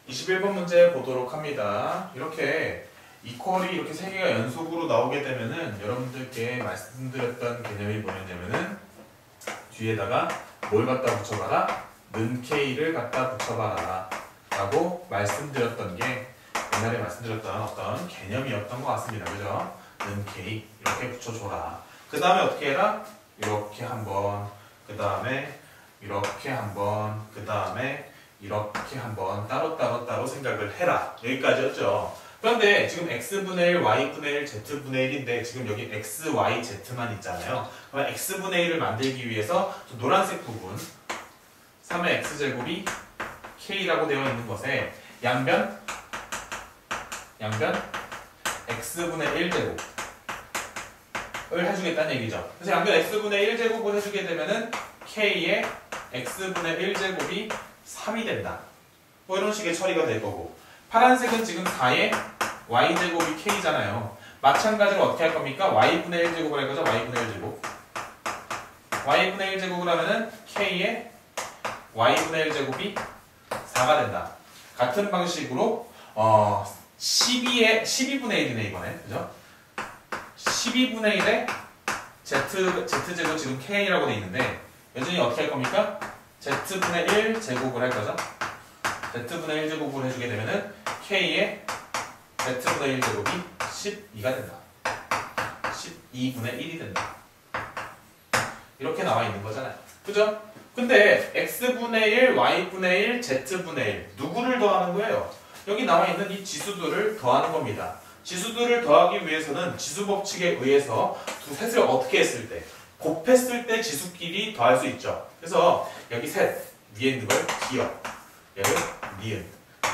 21번 문제 보도록 합니다. 이렇게 이퀄이 이렇게 세 개가 연속으로 나오게 되면은 여러분들께 말씀드렸던 개념이 뭐냐면은 뒤에다가 뭘 갖다 붙여봐라? 는 K를 갖다 붙여봐라 라고 말씀드렸던 게 옛날에 말씀드렸던 어떤 개념이었던 것 같습니다. 그죠? 는 K 이렇게 붙여줘라. 그 다음에 어떻게 해라? 이렇게 한번, 그 다음에 이렇게 한번, 그 다음에 이렇게 한번 따로 생각을 해라. 여기까지였죠. 그런데 지금 x분의 1, y분의 1, z분의 1인데 지금 여기 x, y, z만 있잖아요. 그럼 x분의 1을 만들기 위해서 노란색 부분 3의 x제곱이 k라고 되어 있는 것에 양변 x분의 1제곱을 해주겠다는 얘기죠. 그래서 양변 x분의 1제곱을 해주게 되면은 k의 x분의 1제곱이 3이 된다. 뭐 이런 식의 처리가 될 거고, 파란색은 지금 4의 y제곱이 k잖아요. 마찬가지로 어떻게 할 겁니까? y분의 1제곱을 할 거죠. y분의 1제곱. y분의 1제곱을 하면은 k의 y분의 1제곱이 4가 된다. 같은 방식으로 12분의 1이네 이번에. 그죠? 12분의 1에 z제곱 지금 k라고 돼 있는데 여전히 어떻게 할 겁니까? z분의 1 제곱을 할 거죠. z분의 1 제곱을 해주게 되면은 k의 z분의 1 제곱이 12가 된다. 12분의 1이 된다. 이렇게 나와 있는 거잖아요. 그죠? 근데 x분의 1, y분의 1, z분의 1 누구를 더하는 거예요? 여기 나와 있는 이 지수들을 더하는 겁니다. 지수들을 더하기 위해서는 지수법칙에 의해서 두 셋을 어떻게 했을 때? 곱했을 때 지수끼리 더할 수 있죠. 그래서 여기 셋 위에 있는 걸 기억, 얘를 니은,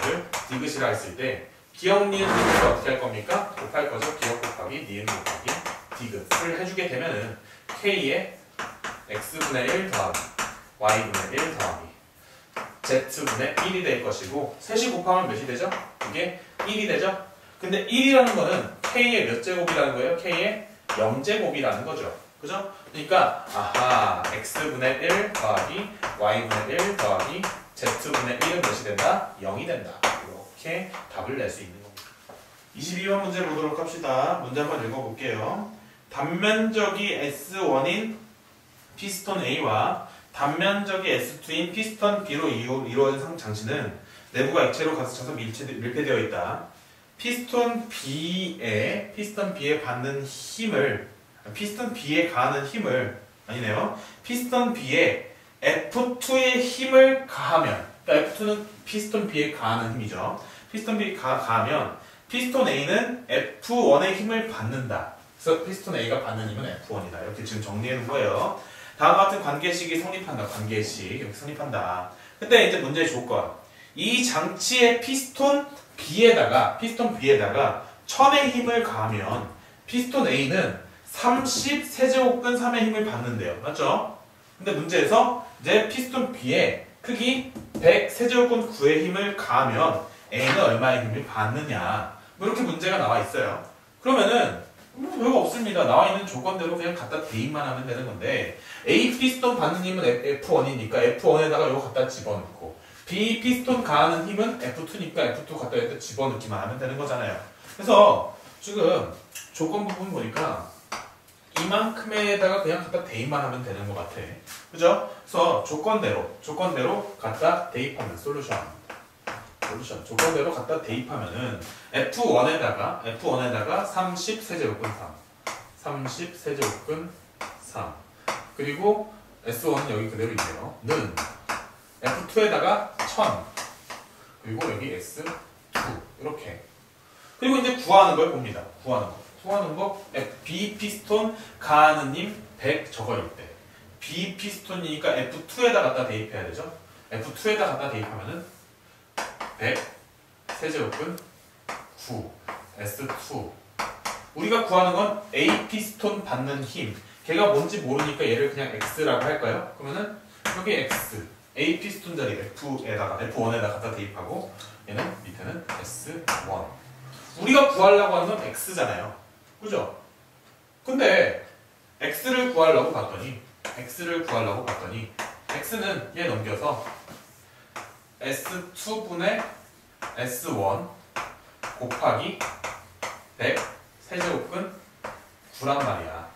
얘를 디귿이라 했을 때 기억, 니은, 디귿을 어떻게 할 겁니까? 곱할 거죠. 기억 곱하기 니은 곱하기 디귿을 해주게 되면은 k의 x분의 1 더하기 y분의 1 더하기 z분의 1이 될 것이고, 셋이 곱하면 몇이 되죠? 이게 1이 되죠? 근데 1이라는 거는 k의 몇 제곱이라는 거예요? k의 0제곱이라는 거죠. 그죠? 그러니까 아하, x분의 1 더하기 y분의 1 더하기 z분의 1은 몇이 된다? 0이 된다. 이렇게 답을 낼 수 있는 겁니다. 22번 문제 보도록 합시다. 문제 한번 읽어볼게요. 단면적이 S1인 피스톤 A와 단면적이 S2인 피스톤 B로 이루어진 장치는 내부가 액체로 가득 차서 밀폐되어 있다. 피스톤 B에 받는 힘을, 피스톤 B에 가하는 힘을, 아니네요. 피스톤 B에 F2의 힘을 가하면, 그러니까 F2는 피스톤 B에 가하는 힘이죠. 피스톤 B에 가하면 피스톤 A는 F1의 힘을 받는다. 그래서 피스톤 A가 받는 힘은 F1이다. 이렇게 지금 정리해 놓은 거예요. 다음과 같은 관계식이 성립한다. 관계식 이렇게 성립한다. 근데 이제 문제의 조건. 이 장치의 피스톤 B에다가 1000의 힘을 가하면 피스톤 A는 30 세제곱근 3의 힘을 받는데요. 맞죠? 근데 문제에서 이제 피스톤 B의 크기 100 세제곱근 9의 힘을 가하면 A는 얼마의 힘을 받느냐. 뭐 이렇게 문제가 나와 있어요. 그러면은 뭐 별거 없습니다. 나와 있는 조건대로 그냥 갖다 대입만 하면 되는 건데, A 피스톤 받는 힘은 F1이니까 F1에다가 이거 갖다 집어넣고, B 피스톤 가하는 힘은 F2니까 F2 갖다 여기다 집어넣기만 하면 되는 거잖아요. 그래서 지금 조건 부분 보니까 이만큼에다가 그냥 갖다 대입만 하면 되는 것 같아. 그죠? 그래서 조건대로 갖다 대입하면 솔루션. 조건대로 갖다 대입하면은 F1에다가 30 세제곱근 30 세제곱근 3, 그리고 S1은 여기 그대로 있네요. 는 F2에다가 1000, 그리고 여기 S2 이렇게. 그리고 이제 구하는 걸 봅니다. 구하는 거 B 피스톤 가하는 힘 100 저거일 때 B 피스톤이니까 F2에다 갖다 대입해야 되죠. F2에다 갖다 대입하면은 100 세제곱근 9 S2. 우리가 구하는 건 A 피스톤 받는 힘, 걔가 뭔지 모르니까 얘를 그냥 X라고 할까요? 그러면은 여기 X A 피스톤 자리에 F1에다 갖다 대입하고, 얘는 밑에는 S1. 우리가 구하려고 하는 건 X잖아요. 그죠? 근데 X를 구하려고 봤더니 X는 얘 넘겨서 S2분의 S1 곱하기 100 세제곱근 9란 말이야.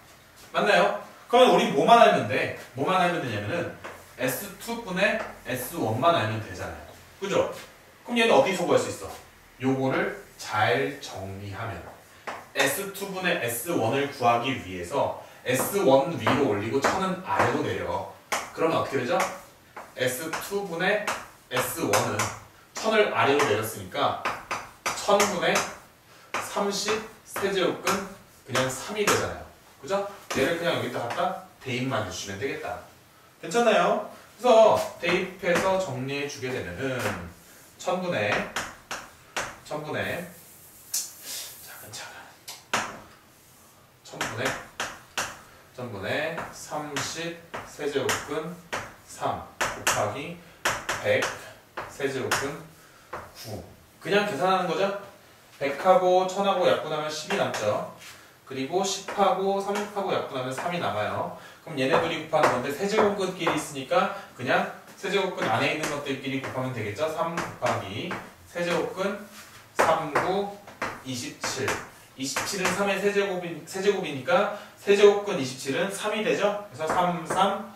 맞나요? 그러면 우리 뭐만 알면 돼? 뭐만 알면 되냐면은 S2분의 S1만 알면 되잖아요. 그죠? 그럼 얘는 어디서 구할 수 있어? 요거를 잘 정리하면 S2분의 S1을 구하기 위해서 S1 위로 올리고 1000은 아래로 내려. 그러면 어떻게 되죠? S2분의 S1은 1000을 아래로 내렸으니까 1000분의 30 세제곱근 그냥 3이 되잖아요. 그죠? 얘를 그냥 여기다 갖다 대입만 해주시면 되겠다. 괜찮나요? 그래서 대입해서 정리해 주게 되면은 1000분의 작은 1000분의 30 세제곱근 3 곱하기 100 세제곱근 9. 그냥 계산하는 거죠? 100하고 1000하고 약분하면 10이 남죠. 그리고 10하고 30하고 약분하면 3이 남아요. 그럼 얘네들이 곱하는 건데 세제곱근끼리 있으니까 그냥 세제곱근 안에 있는 것들끼리 곱하면 되겠죠? 3 곱하기 세제곱근 3, 9, 27. 27은 3의 세제곱이니까 세제곱근 27은 3이 되죠? 그래서 3, 3,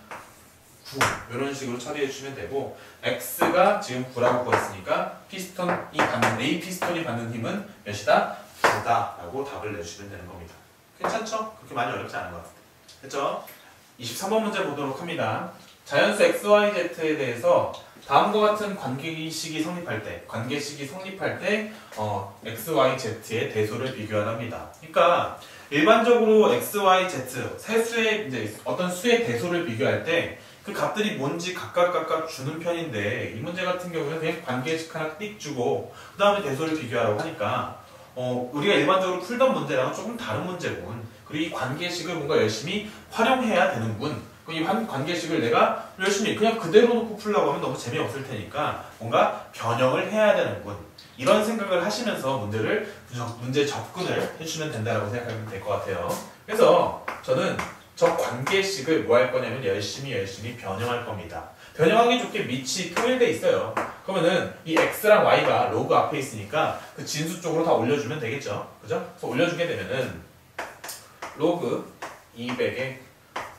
9 이런 식으로 처리해 주시면 되고 X가 지금 9라고 보였으니까 A 피스톤이 받는 힘은 몇이다? 9다 라고 답을 내주시면 되는 겁니다. 괜찮죠? 그렇게 많이 어렵지 않은 것 같아요. 됐죠? 23번 문제 보도록 합니다. 자연수 XYZ에 대해서 다음과 같은 관계식이 성립할 때 XYZ의 대소를 비교하랍니다. 그러니까 일반적으로 XYZ 세 수의 이제 어떤 수의 대소를 비교할 때 그 값들이 뭔지 각각 주는 편인데 이 문제 같은 경우는 그냥 관계식 하나 띡 주고 그 다음에 대소를 비교하라고 하니까 우리가 일반적으로 풀던 문제랑은 조금 다른 문제군. 그리고 이 관계식을 뭔가 열심히 활용해야 되는군. 이 관계식을 내가 열심히 그냥 그대로 놓고 풀려고 하면 너무 재미없을 테니까 뭔가 변형을 해야 되는군. 이런 생각을 하시면서 문제 접근을 해주시면 된다고 생각하면 될 것 같아요. 그래서 저는 저 관계식을 뭐 할 거냐면 열심히 변형할 겁니다. 변형하기 좋게 밑이 통일돼 있어요. 그러면은 이 x랑 y가 로그 앞에 있으니까 그 진수 쪽으로 다 올려주면 되겠죠. 그죠? 그래서 올려주게 되면은 로그 200의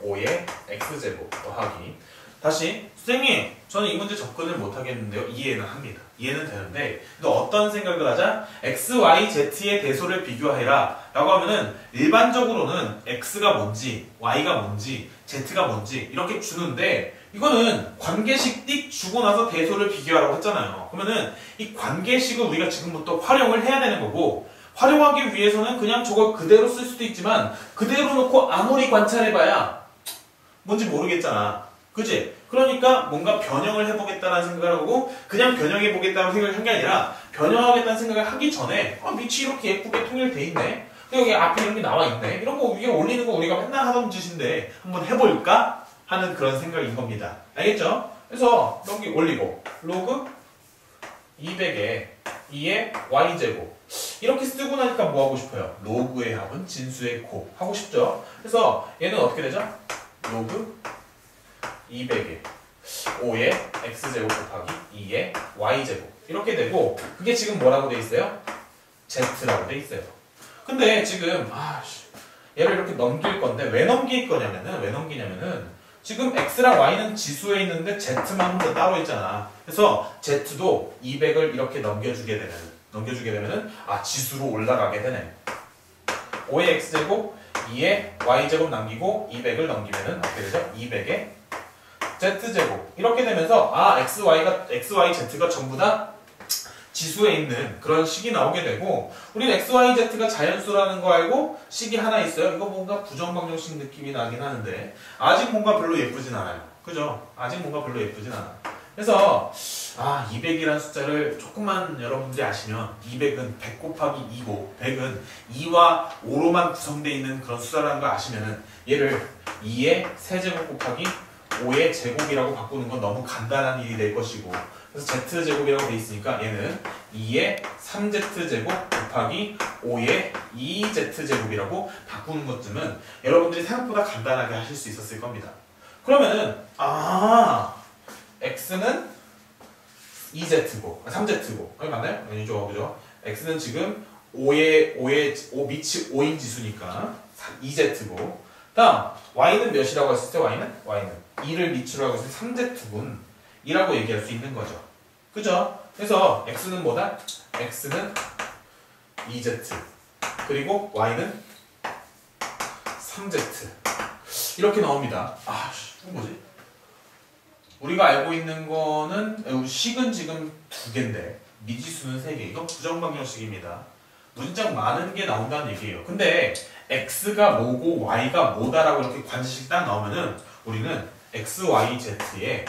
5의 x제곱 더하기 다시 선생님 저는 이 문제 접근을 못 하겠는데요. 이해는 합니다. 이해는 되는데 어떤 생각을 하자? x, y, z의 대소를 비교해라 라고 하면은 일반적으로는 x가 뭔지 y가 뭔지 z가 뭔지 이렇게 주는데 이거는 관계식 띡 주고 나서 대소를 비교하라고 했잖아요. 그러면은 이 관계식을 우리가 지금부터 활용을 해야 되는 거고 활용하기 위해서는 그냥 저걸 그대로 쓸 수도 있지만 그대로 놓고 아무리 관찰해봐야 뭔지 모르겠잖아. 그치? 그러니까 뭔가 변형을 해보겠다는 생각을 하고 그냥 변형해보겠다는 생각을 한 게 아니라 변형하겠다는 생각을 하기 전에 밑이 이렇게 예쁘게 통일돼 있네. 여기 앞에 이런 게 나와 있네. 이런 거 위에 올리는 거 우리가 맨날 하던 짓인데 한번 해볼까? 하는 그런 생각인 겁니다. 알겠죠? 그래서 여기 올리고 로그 200에 2의 y제곱 이렇게 쓰고 나니까 뭐 하고 싶어요? 로그의 합은 진수의 곱 하고 싶죠? 그래서 얘는 어떻게 되죠? 로그 200에 5의 x제곱 곱하기 2의 y제곱 이렇게 되고 그게 지금 뭐라고 돼 있어요? z라고 돼 있어요. 근데 지금 얘를 이렇게 넘길 건데 왜 넘길 거냐면은 지금 x랑 y는 지수에 있는데 z만 혼자 따로 있잖아. 그래서 z도 200을 이렇게 넘겨주게 되면은 지수로 올라가게 되네. 5의 x제곱 2의 y제곱 남기고 200을 넘기면은 어떻게 되죠? 200의 z제곱 이렇게 되면서 xy, z가 전부 다 지수에 있는 그런 식이 나오게 되고 우리는 x, y, z가 자연수라는 거 알고 식이 하나 있어요. 이거 뭔가 부정방정식 느낌이 나긴 하는데 아직 뭔가 별로 예쁘진 않아요. 그죠? 아직 뭔가 별로 예쁘진 않아. 그래서 200이라는 숫자를 조금만 여러분들이 아시면 200은 100 곱하기 2고 100은 2와 5로만 구성되어 있는 그런 숫자라는 걸 아시면은 얘를 2의 세제곱 곱하기 5의 제곱이라고 바꾸는 건 너무 간단한 일이 될 것이고 그래서 z제곱이라고 돼 있으니까 얘는 2의 3z제곱 곱하기 5의 2z제곱이라고 바꾸는 것쯤은 여러분들이 생각보다 간단하게 하실 수 있었을 겁니다. 그러면은 x는 2z고 3z고 여기 맞나요? 아니죠, 그죠? x는 지금 5 밑이 5인 지수니까 2z고 다음 y는 몇이라고 했을 때 y는 2를 밑으로 하고 있을 때 3z분 이라고 얘기할 수 있는 거죠. 그죠? 그래서 x는 뭐다? x는 2z 그리고 y는 3z 이렇게 나옵니다. 아, 이건 뭐지? 우리가 알고 있는 거는 식은 지금 2개인데 미지수는 3개. 이건 부정방정식입니다. 문장 많은 게 나온다는 얘기예요. 근데 x가 뭐고 y가 뭐다라고 이렇게 관계식 딱 나오면은 우리는 x, y, z의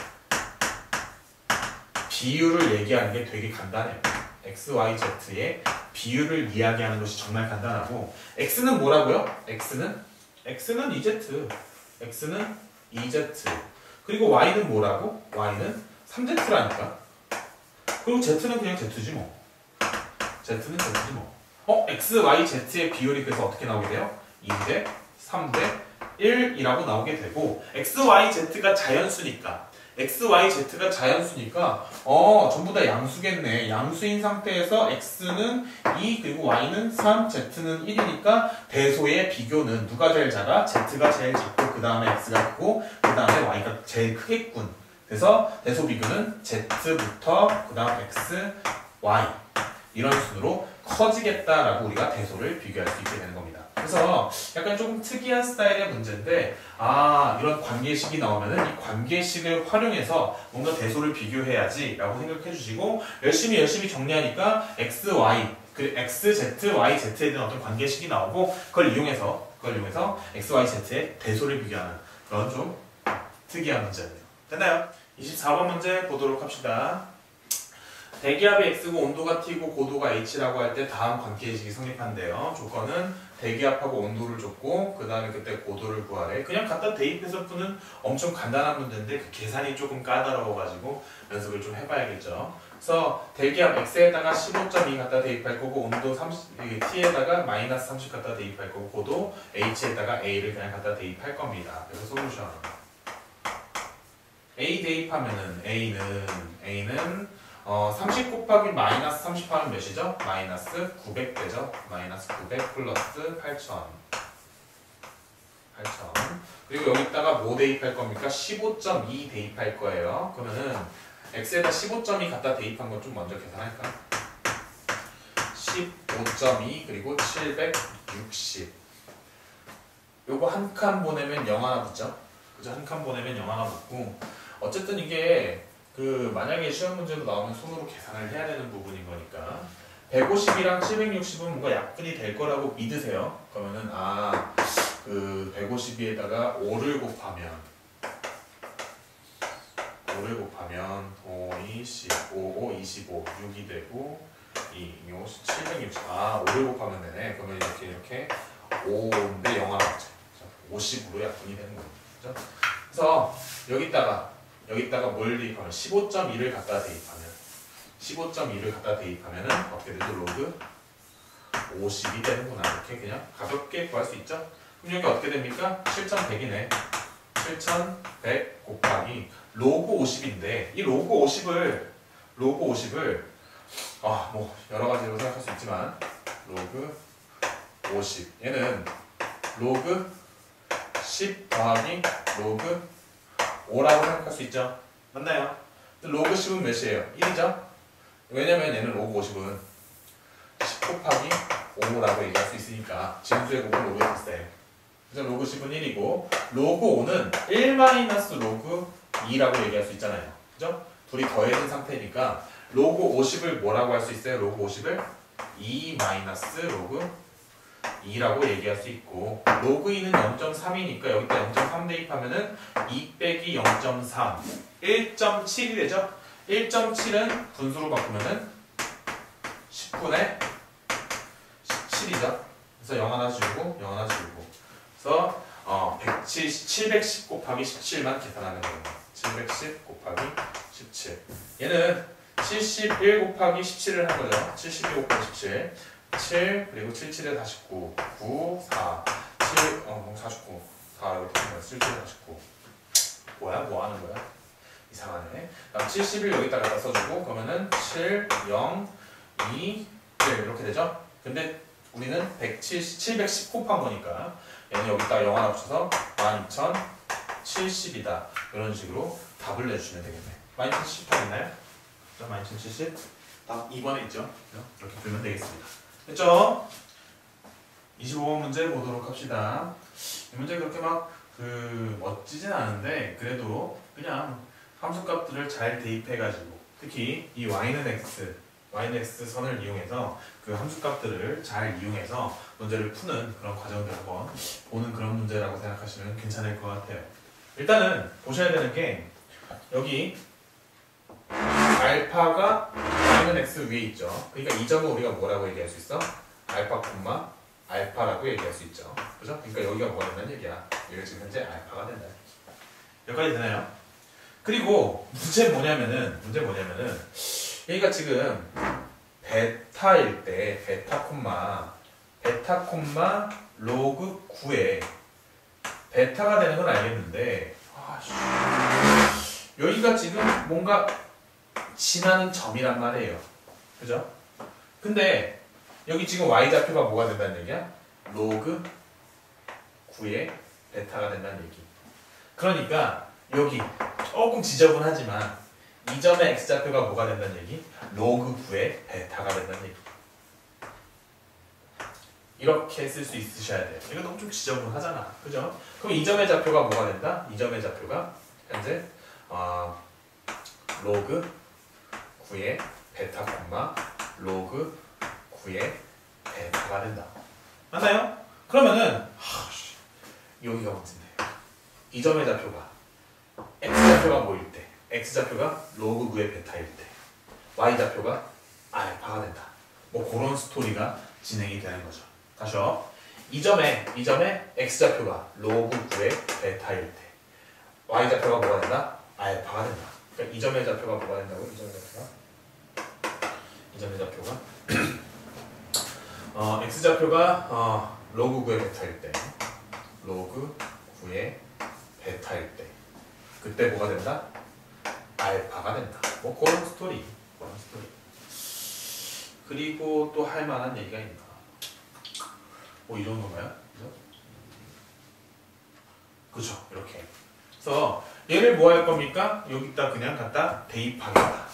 비율을 얘기하는 게 되게 간단해요. x, y, z의 비율을 이야기하는 것이 정말 간단하고 x는 뭐라고요? x는 2z x는 2z 그리고 y는 뭐라고? y는 3z라니까. 그리고 z는 그냥 z지 뭐. z는 z지 뭐. x, y, z의 비율이 그래서 어떻게 나오게 돼요? 2대 3대 1이라고 나오게 되고 x, y, z가 자연수니까 x, y, z가 자연수니까 전부 다 양수겠네. 양수인 상태에서 x는 2 그리고 y는 3, z는 1이니까 대소의 비교는 누가 제일 작아? z가 제일 작고 그 다음에 x가 크고 그 다음에 y가 제일 크겠군. 그래서 대소 비교는 z부터 그 다음 x, y 이런 순으로 커지겠다라고 우리가 대소를 비교할 수 있게 되는 겁니다. 그래서 약간 조금 특이한 스타일의 문제인데 이런 관계식이 나오면은 이 관계식을 활용해서 뭔가 대소를 비교해야지 라고 생각해 주시고 열심히 정리하니까 x, y, 그 x, z, y, z에 대한 어떤 관계식이 나오고 그걸 이용해서 x, y, z의 대소를 비교하는 그런 좀 특이한 문제네요. 됐나요? 24번 문제 보도록 합시다. 대기압이 x고 온도가 t고 고도가 h라고 할 때 다음 관계식이 성립한대요. 조건은 대기압하고 온도를 줬고 그 다음에 그때 고도를 구하래. 그냥 갖다 대입해서 푸는 엄청 간단한 문제인데 그 계산이 조금 까다로워가지고 연습을 좀 해봐야겠죠. 그래서 대기압 x에다가 15.2 갖다 대입할 거고 온도 30, t에다가 마이너스 30 갖다 대입할 거고 고도 h에다가 a를 그냥 갖다 대입할 겁니다. 그래서 솔루션 a 대입하면은 a는 30 곱하기 마이너스 30 하면 몇이죠? 마이너스 900 되죠? 마이너스 900 플러스 8000 그리고 여기다가 뭐 대입할 겁니까? 15.2 대입할 거예요. 그러면은 x에다 15.2 갖다 대입한 거 좀 먼저 계산할까? 15.2 그리고 760 요거 한 칸 보내면 0 하나 붙죠? 그죠? 한 칸 보내면 0 하나 붙고 어쨌든 이게 만약에 시험 문제로 나오면 손으로 계산을 해야 되는 부분인 거니까 150이랑 760은 뭔가 약분이 될 거라고 믿으세요. 그러면은 152에다가 5를 곱하면 5, 2, 10, 5, 25, 6이 되고 2, 760 5를 곱하면 되네. 그러면 이렇게 5인데 0 하나 맞죠. 50으로 약분이 되는 거죠. 그죠? 그래서 여기다가 뭘 대입하면 15.2를 갖다 대입하면은 어떻게 되죠? 로그 50이 되는구나. 이렇게 그냥 가볍게 구할 수 있죠? 그럼 여기 어떻게 됩니까? 7100이네. 7100 곱하기 로그 50인데 이 로그 50을 뭐 여러 가지로 생각할 수 있지만 로그 50 얘는 로그 10 더하기 로그 5라고 생각할 수 있죠? 맞나요? 로그 10은 몇이에요? 1이죠? 왜냐면 얘는 로그 50은 10 곱하기 5라고 얘기할 수 있으니까 진수의 곱은 로그에 있어요. 그래서 로그 10은 1이고 로그 5는 1 마이너스 로그 2라고 얘기할 수 있잖아요. 그죠? 둘이 더해진 상태니까 로그 50을 뭐라고 할 수 있어요? 로그 50을 2 마이너스 로그 2라고 얘기할 수 있고 로그 2는 0.3이니까 여기다 0.3 대입하면은 2 빼기 0.3 1.7이 되죠? 1.7은 분수로 바꾸면은 10분의 17이죠? 그래서 0 하나 지우고 0 하나 지우고 그래서 710 곱하기 17만 계산하는 겁니다. 710 곱하기 17 얘는 71 곱하기 17을 한 거죠. 71 곱하기 17 7 그리고 77에 49 9 4 7 49 4 이렇게 되면 77에 49 뭐야? 뭐 하는 거야? 이상하네. 그럼 70을 여기다 갖다 써주고 그러면은 7, 0, 2, 1 이렇게 되죠? 근데 우리는 710 곱한 거니까 얘는 여기다 0 하나 붙여서 12070이다. 이런 식으로 답을 내주시면 되겠네. 12070 답 있나요? 12070 답 2번에 있죠? 이렇게 풀면 되겠습니다. 됐죠? 25번 문제 보도록 합시다. 이 문제 그렇게 막 멋지진 않은데 그래도 그냥 함수값들을 잘 대입해가지고 특히 이 y는 x 선을 이용해서 그 함수값들을 잘 이용해서 문제를 푸는 그런 과정들 한번 보는 그런 문제라고 생각하시면 괜찮을 것 같아요. 일단은 보셔야 되는 게 여기 알파가 y는 x 위에 있죠. 그러니까 이 점은 우리가 뭐라고 얘기할 수 있어? 알파 콤마 알파라고 얘기할 수 있죠. 그죠? 그러니까 여기가 뭐가 된다는 얘기야. 여기가 지금 현재 알파가 된다. 여기까지 되나요? 그리고 문제 뭐냐면은 여기가 지금 베타일 때 베타 콤마 로그 9에 베타가 되는 건 알겠는데 여기가 지금 뭔가 지나는 점이란 말이에요. 그죠? 근데 여기 지금 y좌표가 뭐가 된다는 얘기야? 로그 9의 베타가 된다는 얘기. 그러니까 여기 조금 지저분하지만 이 점의 x좌표가 뭐가 된다는 얘기? 로그 9의 베타가 된다는 얘기. 이렇게 쓸 수 있으셔야 돼요. 이거 너무 좀 지저분하잖아. 그죠? 그럼 이 점의 좌표가 뭐가 된다? 이 점의 좌표가 현재 로그 9의 베타 콤마 로그 9의 베타가 된다. 맞나요? 그러면은 여기가 문제인데 이 점의 좌표가 x좌표가 뭐일 때 x좌표가 로그 9의 베타일 때 y좌표가 알파가 된다. 뭐 그런 스토리가 진행이 되는 거죠. 다시요. 이 점에 x좌표가 로그 9의 베타일 때 y좌표가 뭐가 된다? 알파가 된다. 그러니까 이 점의 좌표가 뭐가 된다고? 이 점의 좌표가 x좌표가 로그 9의 베타일 때 로그 9의 베타일 때 그때 뭐가 된다? 알파가 된다. 뭐 그런 스토리. 그리고 또 할 만한 얘기가 있나? 뭐 이 정도인가요? 그죠? 이렇게. 그래서 얘를 뭐 할 겁니까? 여기다 그냥 갖다 대입하겠다.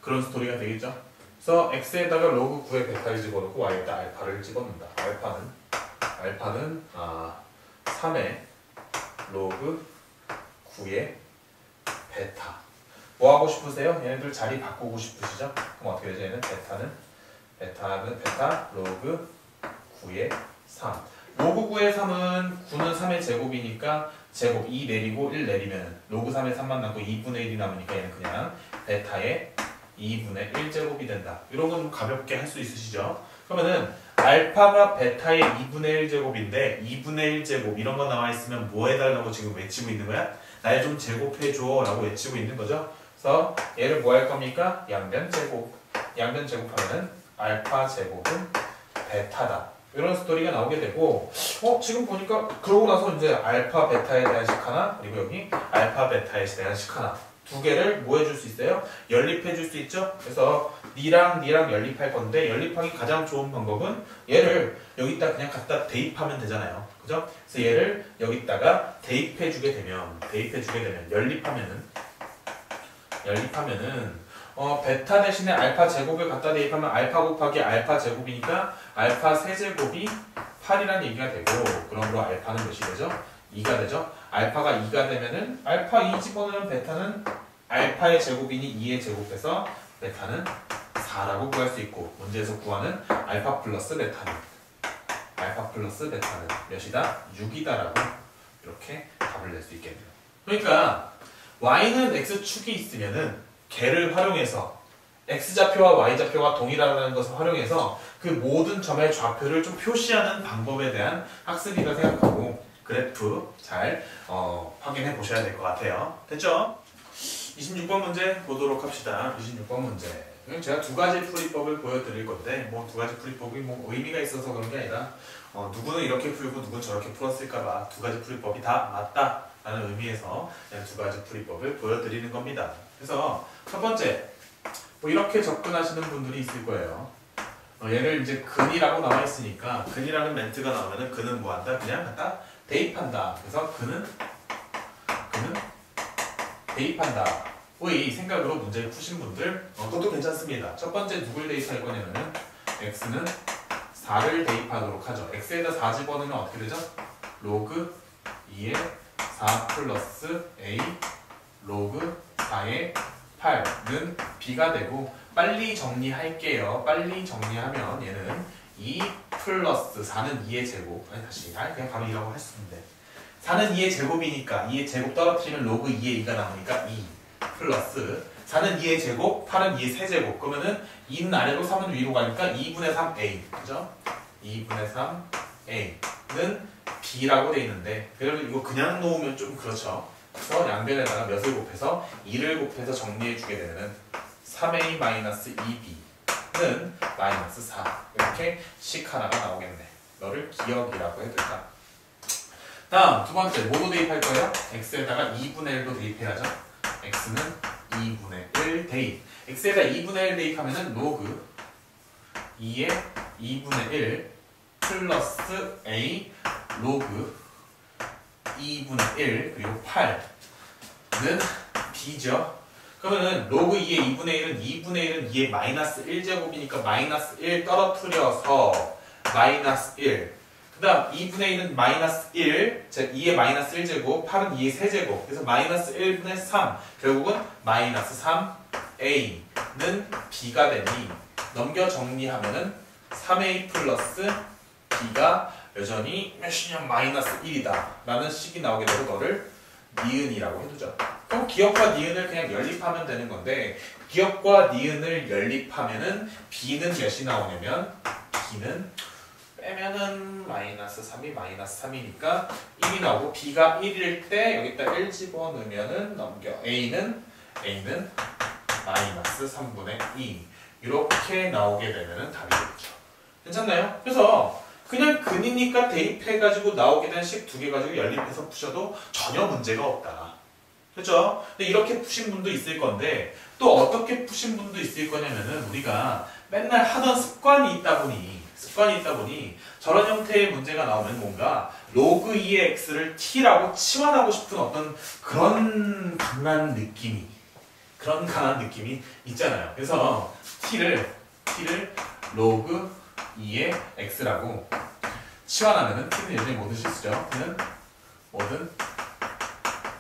그런 스토리가 되겠죠? 그래서 x에다가 로그 9의 베타를 집어넣고 y에다 알파를 집어넣는다. 알파는 3의 로그 9의 베타. 뭐 하고 싶으세요? 얘네들 자리 바꾸고 싶으시죠? 그럼 어떻게 되죠? 얘는 베타는 베타 로그 9의 3. 로그 9의 3은 9는 3의 제곱이니까 제곱 2 내리고 1 내리면 로그 3의 3만 남고 2분의 1이 남으니까 얘는 그냥 베타의 2분의 1제곱이 된다. 이런 건 좀 가볍게 할 수 있으시죠? 그러면은 알파가 베타의 2분의 1제곱인데 2분의 1제곱 이런 거 나와 있으면 뭐 해달라고 지금 외치고 있는 거야? 날 좀 제곱해줘 라고 외치고 있는 거죠. 그래서 얘를 뭐 할 겁니까? 양변 제곱하면은 알파 제곱은 베타다. 이런 스토리가 나오게 되고 지금 보니까 그러고 나서 이제 알파 베타에 대한 식 하나 그리고 여기 알파 베타에 대한 식 하나 두 개를 뭐 해줄 수 있어요? 연립해 줄 수 있죠? 그래서 니랑 연립할 건데 연립하기 가장 좋은 방법은 얘를 여기다 그냥 갖다 대입하면 되잖아요. 그죠? 그래서 얘를 여기다가 대입해 주게 되면 연립하면은 베타 대신에 알파 제곱을 갖다 대입하면 알파 곱하기 알파 제곱이니까 알파 세제곱이 8이라는 얘기가 되고 그러므로 알파는 몇이 되죠? 2가 되죠? 알파가 2가 되면은 알파 2 집어넣으면 베타는 알파의 제곱이니 2의 제곱해서 베타는 4라고 구할 수 있고 문제에서 구하는 알파 플러스 베타는 몇이다? 6이다라고 이렇게 답을 낼 수 있겠네요. 그러니까 y는 x축이 있으면은 걔를 활용해서 x좌표와 y좌표가 동일하다는 것을 활용해서 그 모든 점의 좌표를 좀 표시하는 방법에 대한 학습이라 생각하고 그래프 잘 확인해 보셔야 될 것 같아요. 됐죠? 26번 문제 보도록 합시다. 26번 문제. 제가 두 가지 풀이법을 보여드릴 건데 뭐 두 가지 풀이법이 뭐 의미가 있어서 그런 게 아니라 누구는 이렇게 풀고 누구는 저렇게 풀었을까봐 두 가지 풀이법이 다 맞다 라는 의미에서 두 가지 풀이법을 보여드리는 겁니다. 그래서 첫 번째, 뭐 이렇게 접근하시는 분들이 있을 거예요. 얘를 이제 근이라고 나와 있으니까 근이라는 멘트가 나오면은 근은 뭐 한다? 그냥 갖다 대입한다. 그래서 근은 대입한다. 의 생각으로 문제를 푸신 분들 그것도 괜찮습니다. 첫 번째 누굴 대입할 거냐면은 x는 4를 대입하도록 하죠. x에다 4 집어넣으면 어떻게 되죠? 로그 2의 4 플러스 a 로그 4의 8는 b가 되고 빨리 정리할게요. 빨리 정리하면 얘는 2 플러스 4는 2의 제곱 그냥 바로 2라고 할 수 있는데 4는 2의 제곱이니까 2의 제곱 떨어뜨리면 로그 2의 2가 남으니까 2 플러스 4는 2의 제곱 8은 2의 세제곱 그러면은 2는 아래로 3은 위로 가니까 2분의 3a 그죠? 2분의 3a는 b라고 돼 있는데 그래도 이거 그냥 놓으면 좀 그렇죠. 그래서 양변에다가 몇을 곱해서 2를 곱해서 정리해 주게 되면은 3a-2b는 마이너스 4 이렇게 식 하나가 나오겠네. 너를 기억이라고 해둘까? 다음 두 번째 뭐도 대입할 거예요? x에다가 2분의 1도 대입해야죠. x는 2분의 1 대입. x에다 2분의 1 대입하면은 로그 2의 2분의 1 플러스 a 로그 2분의 1 그리고 8는 b죠. 그러면은 로그 2의 2분의 1은 2분의 1은 2의 마이너스 1제곱이니까 마이너스 1 떨어뜨려서 마이너스 1. 그 다음 2분의 1은 마이너스 1, 즉 2의 마이너스 1제곱, 8은 2의 세제곱. 그래서 마이너스 1분의 3. 결국은 마이너스 3a는 b가 되니 넘겨 정리하면은 3a 플러스 b가 여전히 몇이냐 마이너스 1이다 라는 식이 나오게 되고 너를 니은이라고 해두죠. 그럼 기억과 니은을 그냥 연립하면 되는 건데 기억과 니은을 연립하면은 b는 몇이 나오냐면 b는 빼면은 마이너스 3이 마이너스 3이니까 1이 나오고 b가 1일 때 여기다 1 집어넣으면은 넘겨 a는 마이너스 3분의 2 이렇게 나오게 되면은 답이 되죠. 괜찮나요? 그래서 그냥 근이니까 대입해가지고 나오게 된 식 두 개 가지고 연립해서 푸셔도 전혀 문제가 없다. 그렇죠? 근데 이렇게 푸신 분도 있을 건데 또 어떻게 푸신 분도 있을 거냐면은 우리가 맨날 하던 습관이 있다 보니 저런 형태의 문제가 나오면 뭔가 로그 2의 x를 t라고 치환하고 싶은 어떤 그런 강한 느낌이 있잖아요. 그래서 t를 로그 2의 x라고 치환하면은 t는 예전에 뭐든 실수죠. t는 뭐든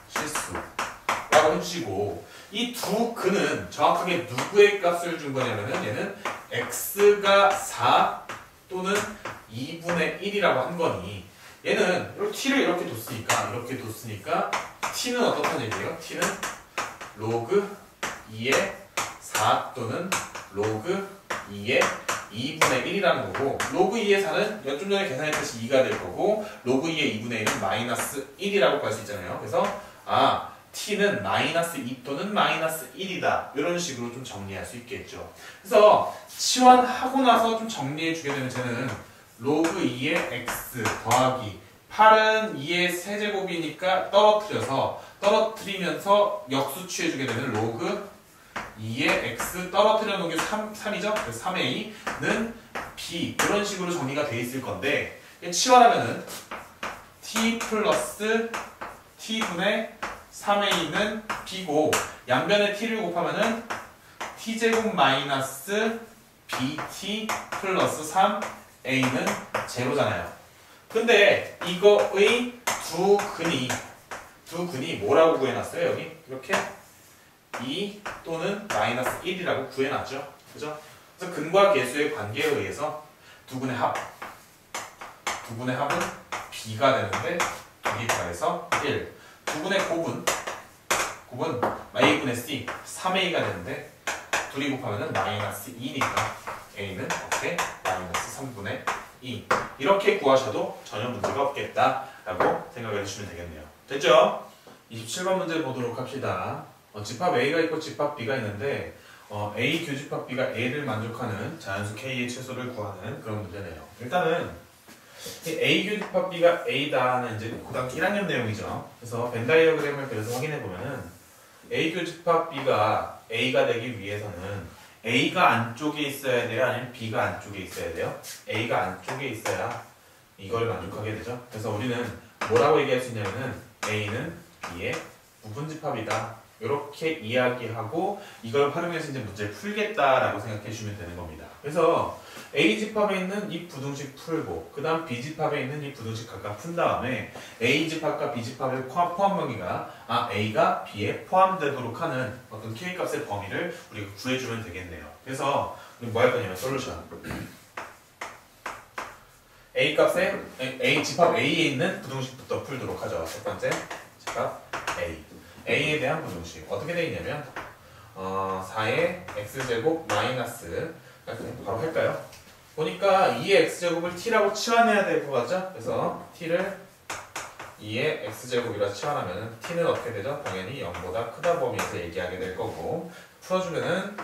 실수라고 해주시고 이 두 근은 정확하게 누구의 값을 준 거냐면은 얘는 x가 4 또는 2분의 1이라고 한 거니 얘는 t를 이렇게 뒀으니까 t는 어떻다는 얘기예요? t는 로그 2의 4 또는 로그 2의 2분의 1이라는 거고 로그 2의 4는 좀 전에 계산했듯이 2가 될 거고 로그 2의 2분의 1은 마이너스 1이라고 할 수 있잖아요. 그래서 t는 마이너스 2 또는 마이너스 1이다. 이런 식으로 좀 정리할 수 있겠죠. 그래서 치환하고 나서 좀 정리해 주게 되면 쟤는 로그 2의 x 더하기 8은 2의 세제곱이니까 떨어뜨리면서 역수 취해주게 되는 로그 2의 x 떨어뜨려 놓은 게 3이죠? 그래서 3a는 b 이런 식으로 정리가 돼 있을 건데 치환하면은 t 플러스 t분의 3a는 b고 양변에 t를 곱하면은 t제곱 마이너스 bt 플러스 3a는 제로잖아요. 근데 이거의 두 근이 뭐라고 구해놨어요? 여기 이렇게 2 또는 마이너스 1이라고 구해놨죠. 그죠? 그래서 근과 계수의 관계에 의해서 두 근의 합은 b가 되는데 2개 더해서 1. 두 근의 곱은 a분의 c 3a가 되는데 둘이 곱하면 마이너스 2니까 a는 어떻게? 마이너스 3분의 2 이렇게 구하셔도 전혀 문제가 없겠다라고 생각해 주시면 되겠네요. 됐죠? 27번 문제 보도록 합시다. 집합 A가 있고 집합 B가 있는데 A 교집합 B가 A를 만족하는 자연수 K의 최소를 구하는 그런 문제네요. 일단은 A 교집합 B가 A다는 이제 고등학교 1학년 내용이죠. 그래서 벤 다이어그램을 그래서 확인해 보면은 A 교집합 B가 A가 되기 위해서는 A가 안쪽에 있어야 돼요? 아니면 B가 안쪽에 있어야 돼요? A가 안쪽에 있어야 이걸 만족하게 되죠. 그래서 우리는 뭐라고 얘기할 수 있냐면은 A는 B의 부분집합이다. 이렇게 이야기하고 이걸 활용해서 이제 문제를 풀겠다라고 생각해 주시면 되는 겁니다. 그래서 A집합에 있는 이 부등식 풀고 그 다음 B집합에 있는 이 부등식 각각 푼 다음에 A집합과 B집합의 포함 범위가 A가 B에 포함되도록 하는 어떤 K값의 범위를 우리가 구해주면 되겠네요. 그래서 우리 뭐 할 거냐면 솔루션 A값에 A집합 A에 있는 부등식부터 풀도록 하죠. 첫 번째 집합 A A에 대한 부등식 어떻게 되어 있냐면 4의 x제곱 마이너스 바로 할까요? 보니까 2의 x제곱을 t라고 치환해야 될 것 같죠? 그래서 t를 2의 x제곱이라 치환하면 t는 어떻게 되죠? 당연히 0보다 크다 범위에서 얘기하게 될 거고 풀어주면은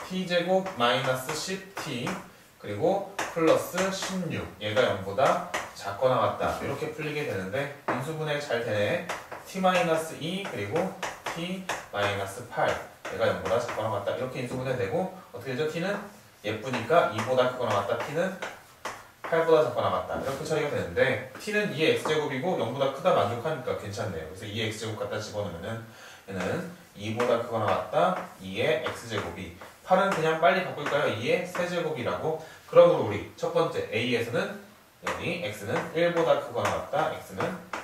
t제곱 마이너스 10t 그리고 플러스 16 얘가 0보다 작거나 같다 이렇게 풀리게 되는데 인수분해 잘 되네. t-2 그리고 t-8 얘가 0보다 작거나 같다 이렇게 인수분해 되고 어떻게 되죠? t는 예쁘니까 2보다 크거나 같다 t는 8보다 작거나 같다 이렇게 처리가 되는데 t는 2의 x제곱이고 0보다 크다 만족하니까 괜찮네요. 그래서 2의 x제곱 갖다 집어넣으면 얘는 2보다 크거나 같다 2의 x제곱이 8은 그냥 빨리 바꿀까요? 2의 세제곱이라고. 그러므로 우리 첫 번째 A에서는 여기 x는 1보다 크거나 같다 x는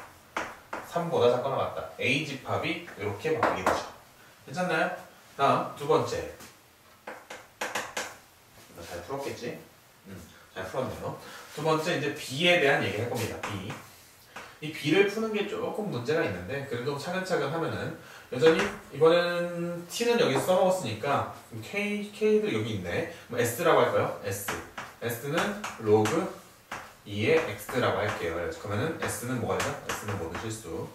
3보다 작거나 같다. A집합이 이렇게 바뀌게 되죠. 괜찮나요? 다음 두 번째 잘 풀었겠지? 잘 풀었네요. 두 번째 이제 B에 대한 얘기 할 겁니다. B. 이 B를 푸는 게 조금 문제가 있는데 그래도 차근차근 하면은 여전히 이번에는 T는 여기 써먹었으니까 K도 여기 있네. 그럼 S라고 할까요? S는 로그 2의 X라고 할게요. 그러면은 S는 뭐가 되죠? S는 모든 실수.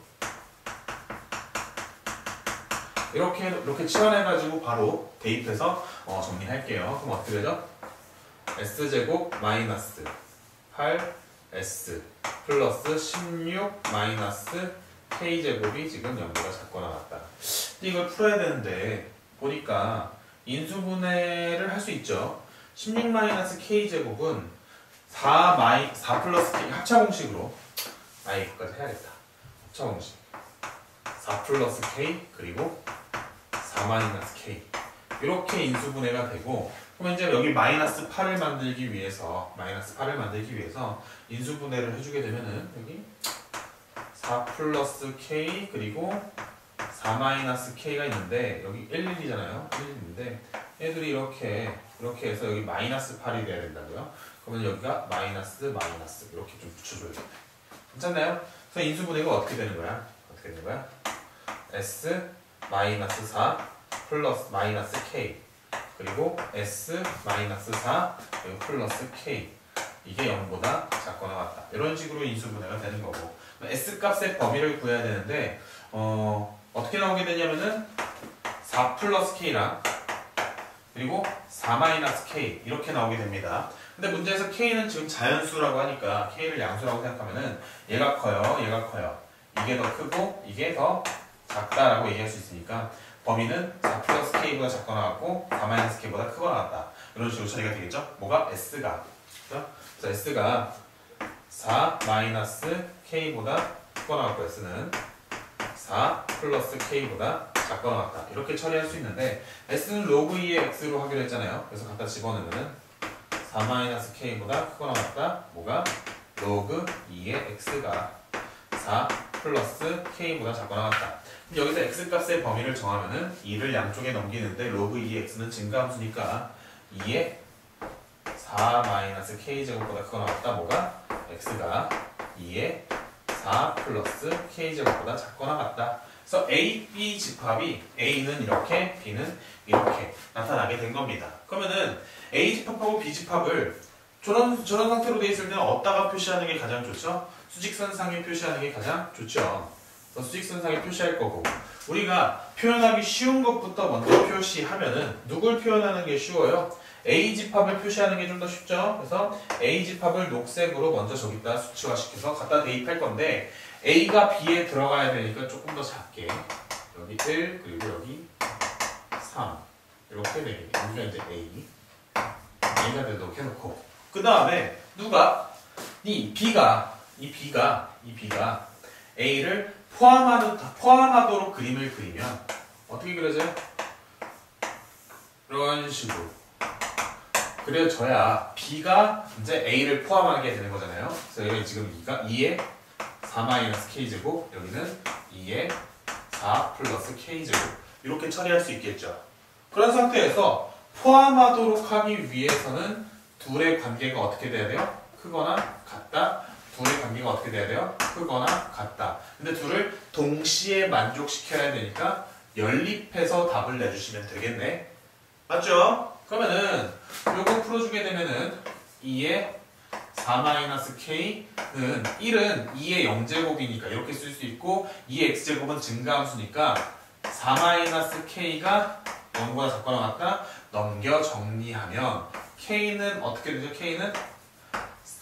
이렇게 치환해가지고 바로 대입해서 정리할게요. 그럼 어떻게 되죠? S제곱 마이너스 8S 플러스 16 마이너스 K제곱이 지금 0보다 작거나 같다. 이걸 풀어야 되는데 보니까 인수분해를 할 수 있죠. 16 마이너스 K제곱은 4 플러스 K 합차공식으로 이거까지 해야겠다. 합차공식 4 플러스 K 그리고 4 마이너스 K 이렇게 인수분해가 되고 그러면 이제 여기 마이너스 8을 만들기 위해서 인수분해를 해주게 되면은 여기 4 플러스 K 그리고 4 마이너스 K가 있는데 여기 1, 1이잖아요. 1인데 얘들이 이렇게 해서 여기 마이너스 8이 돼야 된다고요. 그러면 여기가 마이너스 이렇게 좀 붙여줘야 돼요. 괜찮나요? 그래서 인수분해가 어떻게 되는 거야? S 마이너스 4 플러스 마이너스 K 그리고 S 마이너스 4 그리고 플러스 K 이게 0보다 작거나 같다. 이런 식으로 인수분해가 되는 거고 S 값의 범위를 구해야 되는데 어떻게 나오게 되냐면은 4 플러스 K랑 그리고 4 마이너스 K 이렇게 나오게 됩니다. 근데 문제에서 K는 지금 자연수라고 하니까 K를 양수라고 생각하면은 얘가 커요. 이게 더 크고 이게 더 작다라고 얘기할 수 있으니까 범위는 4 플러스 K보다 작거나 같고 4 마이너스 K보다 크거나 같다. 이런 식으로 처리가 되겠죠? 뭐가? S가. 그래서 S가 4 마이너스 K보다 크거나 같고 S는 4 플러스 K보다 작거나 같다. 이렇게 처리할 수 있는데 S는 로그 2의 X로 하기로 했잖아요. 그래서 갖다 집어넣으면 4 마이너스 K보다 크거나 같다. 뭐가? 로그 2의 X가 4 플러스 K보다 작거나 같다. 여기서 X값의 범위를 정하면은 2를 양쪽에 넘기는데 로그 2의 X는 증가함수니까 2의 4 마이너스 K제곱보다 크거나 같다. 뭐가? X가 2의 4 플러스 K제곱보다 작거나 같다. 그래서 A, B 집합이 A는 이렇게, B는 이렇게 나타나게 된 겁니다. 그러면은 A 집합하고 B 집합을 저런 상태로 돼 있을 때는 어디다가 표시하는 게 가장 좋죠? 수직선상에 표시하는 게 가장 좋죠. 그래서 수직선상에 표시할 거고 우리가 표현하기 쉬운 것부터 먼저 표시하면은 누굴 표현하는 게 쉬워요? A집합을 표시하는 게 좀 더 쉽죠. 그래서 A집합을 녹색으로 먼저 저기다 수치화시켜서 갖다 대입할 건데 A가 B에 들어가야 되니까 조금 더 작게 여기 1 그리고 여기 3 이렇게 되겠네. 여기가 이제 A가 되도록 해놓고 그 다음에 누가 이 B가 A를 포함하도록 그림을 그리면 어떻게 그려져요? 이런 식으로 그려져야 B가 이제 A를 포함하게 되는 거잖아요. 그래서 여기 지금 2에 4-K제곱 여기는 2에 4 플러스 K제곱 이렇게 처리할 수 있겠죠. 그런 상태에서 포함하도록 하기 위해서는 둘의 관계가 어떻게 돼야 돼요? 크거나 같다. 둘의 관계가 어떻게 돼야 돼요? 크거나 같다. 근데 둘을 동시에 만족시켜야 되니까 연립해서 답을 내주시면 되겠네. 맞죠? 그러면은 요거 풀어주게 되면은 2에 4-K는 1은 2의 0제곱이니까 이렇게 쓸 수 있고 2의 X제곱은 증가함수니까 4-K가 0보다 작거나 같다. 넘겨 정리하면 K는 어떻게 되죠? K는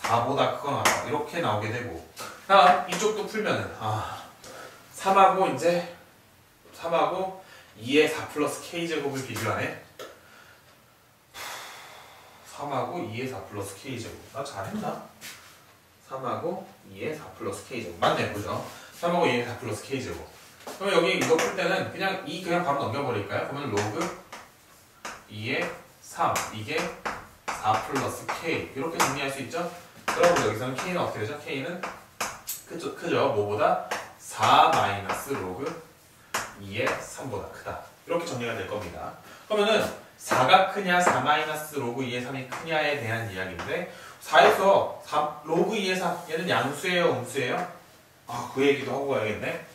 4보다 크거나 같다. 이렇게 나오게 되고 다음 이쪽도 풀면은 3하고 이제 3하고 2의 4 플러스 K제곱을 비교하네. 3하고 2의 4 플러스 K제곱. 나 잘했나? 3하고 2의 4 플러스 K제곱. 맞네, 그죠? 3하고 2의 4 플러스 K제곱. 그럼 여기 이거 풀 때는 그냥 바로 넘겨버릴까요? 그러면 로그 2의 3, 이게 4 플러스 K. 이렇게 정리할 수 있죠? 그럼 여기서는 K는 어떻게 되죠? K는 크죠? 뭐보다? 4 마이너스 로그 2의 3보다 크다. 이렇게 정리가 될 겁니다. 그러면은 4가 크냐, 4 마이너스 로그 2의 3이 크냐에 대한 이야기인데 4에서 로그 2의 3, 얘는 양수예요, 음수예요? 그 얘기도 하고 가야겠네.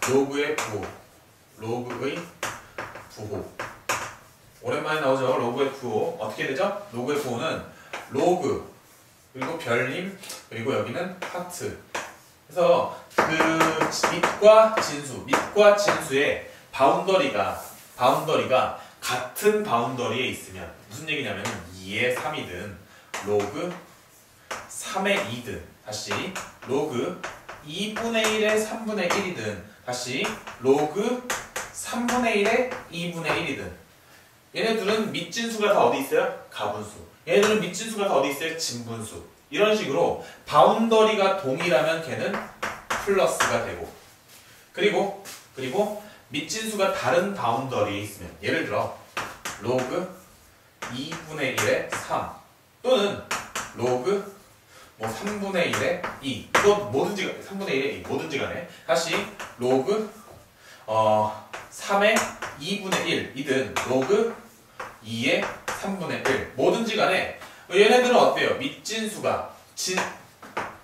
로그의 부호, 로그의 부호. 오랜만에 나오죠, 로그의 부호. 어떻게 되죠? 로그의 부호는 로그, 그리고 별림, 그리고 여기는 하트. 그래서 그 밑과 진수의 바운더리가 같은 바운더리에 있으면 무슨 얘기냐면 2의 3이든 로그 3의 2든 다시 로그 2분의 1의 3분의 1이든 다시 로그 3분의 1의 2분의 1이든 얘네들은 밑진수가 다 어디 있어요? 가분수. 얘네들은 밑진수가 다 어디 있어요? 진분수. 이런 식으로 바운더리가 동일하면 걔는 플러스가 되고 그리고 밑진수가 다른 바운더리에 있으면 예를 들어 로그 2분의 1의 3 또는 로그 3분의 1의 2 이거 뭐든지 3분의 1의 2 뭐든지 간에 다시 로그 3의 2분의 1이든 로그 2의 3분의 1 뭐든지 간에 얘네들은 어때요? 밑진수가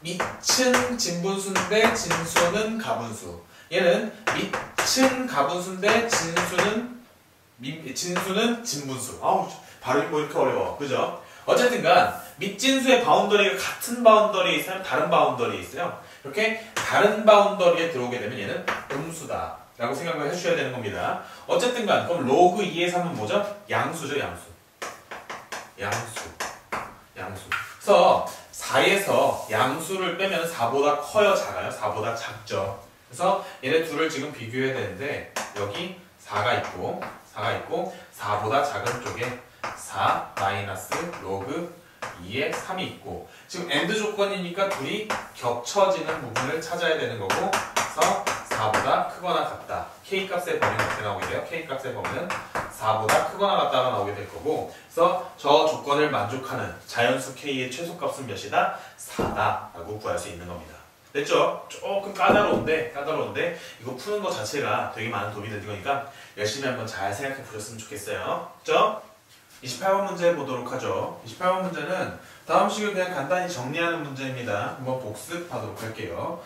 밑은 진분수인데 진수는 가분수. 얘는 밑은 가분수인데 진수는 진분수. 발음이 뭐 이렇게 어려워. 그죠? 어쨌든간 밑진수의 바운더리가 같은 바운더리에 있으면 다른 바운더리에 있어요. 이렇게 다른 바운더리에 들어오게 되면 얘는 음수다 라고 생각을 해주셔야 되는 겁니다. 어쨌든간 그럼 로그 2의 3은 뭐죠? 양수죠. 양수. 그래서 4에서 양수를 빼면 4보다 커요, 작아요? 4보다 작죠. 그래서 얘네 둘을 지금 비교해야 되는데 여기 4가 있고 4보다 작은 쪽에 4 마이너스 로그 2의 3이 있고 지금 AND 조건이니까 둘이 겹쳐지는 부분을 찾아야 되는 거고 그래서 4보다 크거나 같다. K값의 범위는 어떻게 나오게 돼요? K값의 범위는 4보다 크거나 같다가 나오게 될 거고 그래서 저 조건을 만족하는 자연수 K의 최소값은 몇이다? 4다 라고 구할 수 있는 겁니다. 됐죠? 조금 까다로운데 이거 푸는 거 자체가 되게 많은 도움이 될 거니까 열심히 한번 잘 생각해 보셨으면 좋겠어요. 그죠? 28번 문제 보도록 하죠. 28번 문제는 다음 식을 그냥 간단히 정리하는 문제입니다. 한번 복습하도록 할게요.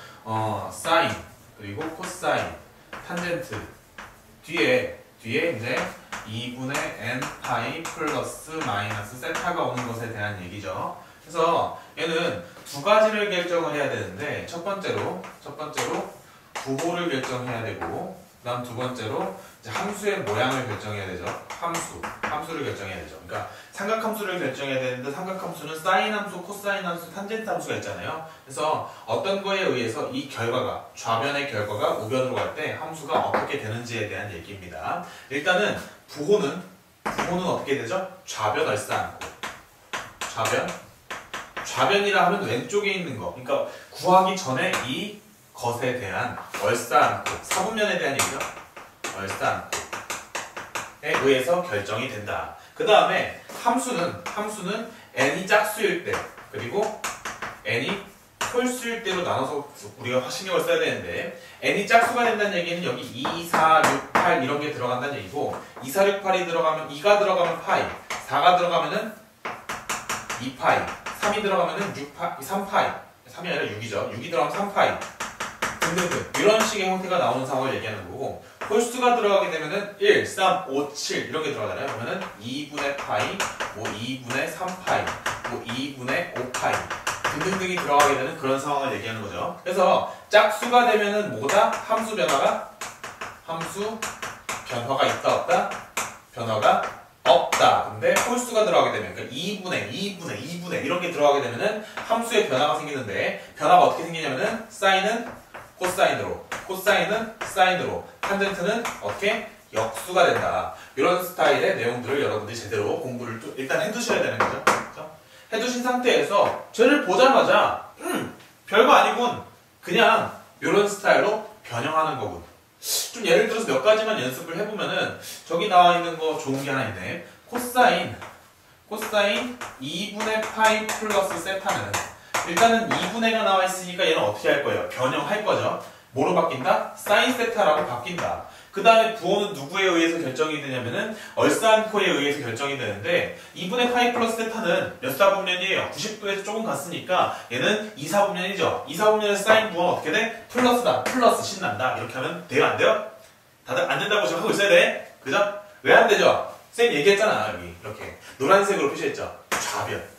사인 그리고 코사인 탄젠트 뒤에 이제 2분의 n 파이 플러스 마이너스 세타가 오는 것에 대한 얘기죠. 그래서 얘는 두 가지를 결정을 해야 되는데 첫 번째로 부호를 결정해야 되고 그 다음 두 번째로 이제 함수의 모양을 결정해야 되죠. 함수를 결정해야 되죠. 그러니까 삼각함수를 결정해야 되는데 삼각함수는 사인 함수, 코사인 함수, 탄젠트 함수가 있잖아요. 그래서 어떤 거에 의해서 이 결과가 좌변의 결과가 우변으로 갈 때 함수가 어떻게 되는지에 대한 얘기입니다. 일단은 부호는 어떻게 되죠? 좌변 얼싸안고. 좌변이라 하면 왼쪽에 있는 거. 그러니까 구하기 전에 이 것에 대한 얼싸안고, 사분면에 대한 얘기죠. 얼싸안고에 의해서 결정이 된다. 그 다음에 함수는 n이 짝수일 때 그리고 n이 홀수일 때로 나눠서 우리가 신경을 써야 되는데 n이 짝수가 된다는 얘기는 여기 2, 4, 6, 8 이런 게 들어간다는 얘기고 2, 4, 6, 8이 들어가면 2가 들어가면 파이, 4가 들어가면은 2파이, 3이 들어가면은 3파이, 3이 아니라 6이죠. 6이 들어가면 3파이 등등등 이런 식의 형태가 나오는 상황을 얘기하는 거고 홀수가 들어가게 되면은 1, 3, 5, 7 이런 게 들어가잖아요. 그러면은 2분의 파이, 뭐 2분의 3파이, 뭐 2분의 5파이 등등등이 들어가게 되는 그런 상황을 얘기하는 거죠. 그래서 짝수가 되면은 뭐다? 함수 변화가 있다 없다? 변화가 없다. 근데 홀수가 들어가게 되면 그러니까 2분의 이런 게 들어가게 되면은 함수의 변화가 생기는데 변화가 어떻게 생기냐면은 사인은 코사인으로, 코사인은 사인으로, 탄젠트는 어떻게? 역수가 된다. 이런 스타일의 내용들을 여러분들이 제대로 공부를 일단 해두셔야 되는 거죠. 그렇죠? 해두신 상태에서 쟤를 보자마자 별거 아니군. 그냥 이런 스타일로 변형하는 거군. 좀 예를 들어서 몇 가지만 연습을 해보면은 저기 나와 있는 거 좋은 게 하나 있네. 코사인 2분의 파이 플러스 세타는 일단은 2분의가 나와 있으니까 얘는 어떻게 할 거예요? 변형할 거죠. 뭐로 바뀐다? 사인 세타라고 바뀐다. 그 다음에 부호는 누구에 의해서 결정이 되냐면은 얼싸안코에 의해서 결정이 되는데 2분의 파이 플러스 세타는 몇 사분면이에요? 90도에서 조금 갔으니까 얘는 2사분면이죠. 2사분면에서 사인 부호는 어떻게 돼? 플러스다. 플러스 신난다. 이렇게 하면 돼요? 안 돼요? 다들 안 된다고 지금 하고 있어야 돼. 그죠? 왜 안 되죠? 쌤 얘기했잖아. 여기 이렇게 노란색으로 표시했죠. 좌변.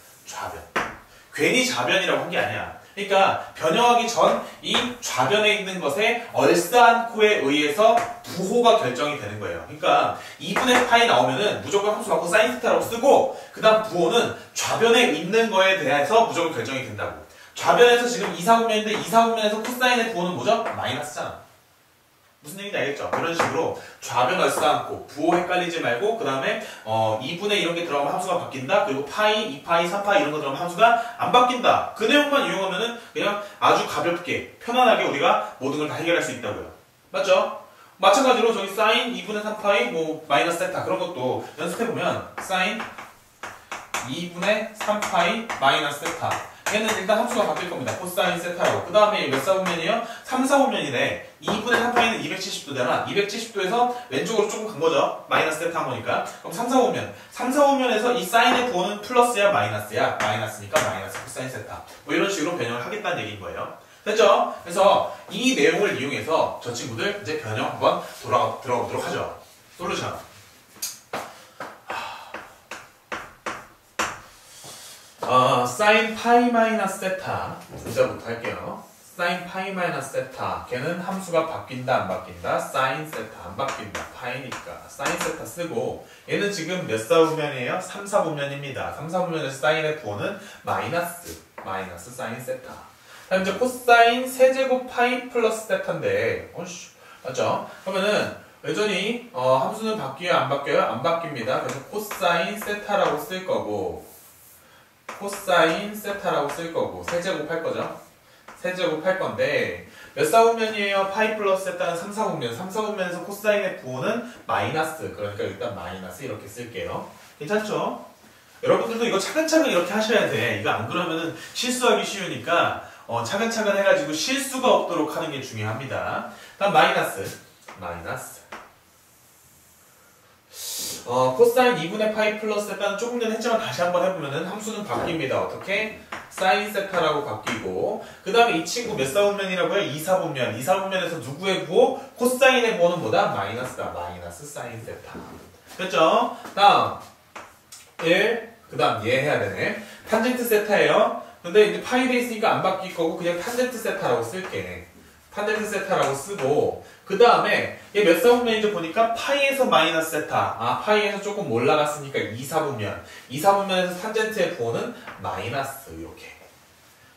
괜히 좌변이라고 한 게 아니야. 그러니까 변형하기 전 이 좌변에 있는 것에 얼싸안코에 의해서 부호가 결정이 되는 거예요. 그러니까 2분의 파이 나오면은 무조건 함수 바꿔 사인 세타라고 쓰고 그 다음 부호는 좌변에 있는 거에 대해서 무조건 결정이 된다고. 좌변에서 지금 2사분면인데 2사분면에서 코사인의 부호는 뭐죠? 마이너스잖아. 무슨 얘기인지 알겠죠? 이런 식으로 좌변 얼싸안고 부호 헷갈리지 말고 그 다음에 2분의 이런 게 들어가면 함수가 바뀐다. 그리고 파이, 2파이, 3파이 이런 거 들어가면 함수가 안 바뀐다. 그 내용만 이용하면은 그냥 아주 가볍게 편안하게 우리가 모든 걸 다 해결할 수 있다고요. 맞죠? 마찬가지로 저기 사인 2분의 3파이 뭐 마이너스 세타 그런 것도 연습해보면 사인 2분의 3파이 마이너스 세타 얘는 일단 함수가 바뀔 겁니다. 코사인 세타라고. 그 다음에 몇 사분면이에요? 3사분면이네. 2분의 3파이는 270도잖아. 270도에서 왼쪽으로 조금 간 거죠. 마이너스 세타 한 거니까. 그럼 3사분면. 3사분면에서 이 사인의 부호는 플러스야 마이너스야? 마이너스니까 마이너스 코사인 세타. 뭐 이런 식으로 변형을 하겠다는 얘기인 거예요. 됐죠? 그래서 이 내용을 이용해서 저 친구들 이제 변형 한번 들어보도록 하죠. 솔루션. 사인 파이 마이너스 세타 문자부터 할게요. 사인 파이 마이너스 세타 걔는 함수가 바뀐다 안 바뀐다? 사인 세타 안 바뀐다. 파이니까 사인 세타 쓰고 얘는 지금 몇 사분면이에요? 3사분면입니다. 3사분면에서 사인의 부호는 마이너스 사인 세타. 다음 이제 코사인 세제곱 파이 플러스 세타인데 맞죠? 그러면은 여전히 함수는 바뀌어요 안 바뀌어요? 안 바뀝니다. 그래서 코사인 세타라고 쓸 거고 코사인 세타라고 쓸 거고 세제곱 할 거죠. 세제곱 할 건데 몇 사분면이에요? 파이 플러스 세타는 3사분면 3사분면에서 코사인의 부호는 마이너스 그러니까 일단 마이너스 이렇게 쓸게요. 괜찮죠? 여러분들도 이거 차근차근 이렇게 하셔야 돼. 이거 안 그러면은 실수하기 쉬우니까 차근차근 해가지고 실수가 없도록 하는 게 중요합니다. 다음 마이너스 코사인 2분의 파이 플러스 세타는 조금 전에 했지만 다시 한번 해보면은 함수는 바뀝니다. 어떻게? 사인 세타라고 바뀌고 그 다음에 이 친구 몇 사분면이라고요? 2사분면 2사분면에서 누구의 부호? 코사인의 부호는 뭐다? 마이너스다. 마이너스 사인 세타. 됐죠? 다음 1 그 다음 얘 해야 되네. 탄젠트 세타예요. 근데 이제 파이 돼 있으니까 안 바뀔 거고 그냥 탄젠트 세타라고 쓸게. 탄젠트 세타라고 쓰고 그 다음에 얘 몇 사분면인지 보니까 파이에서 마이너스 세타 파이에서 조금 올라갔으니까 2사분면 2사분면에서 탄젠트의 부호는 마이너스 이렇게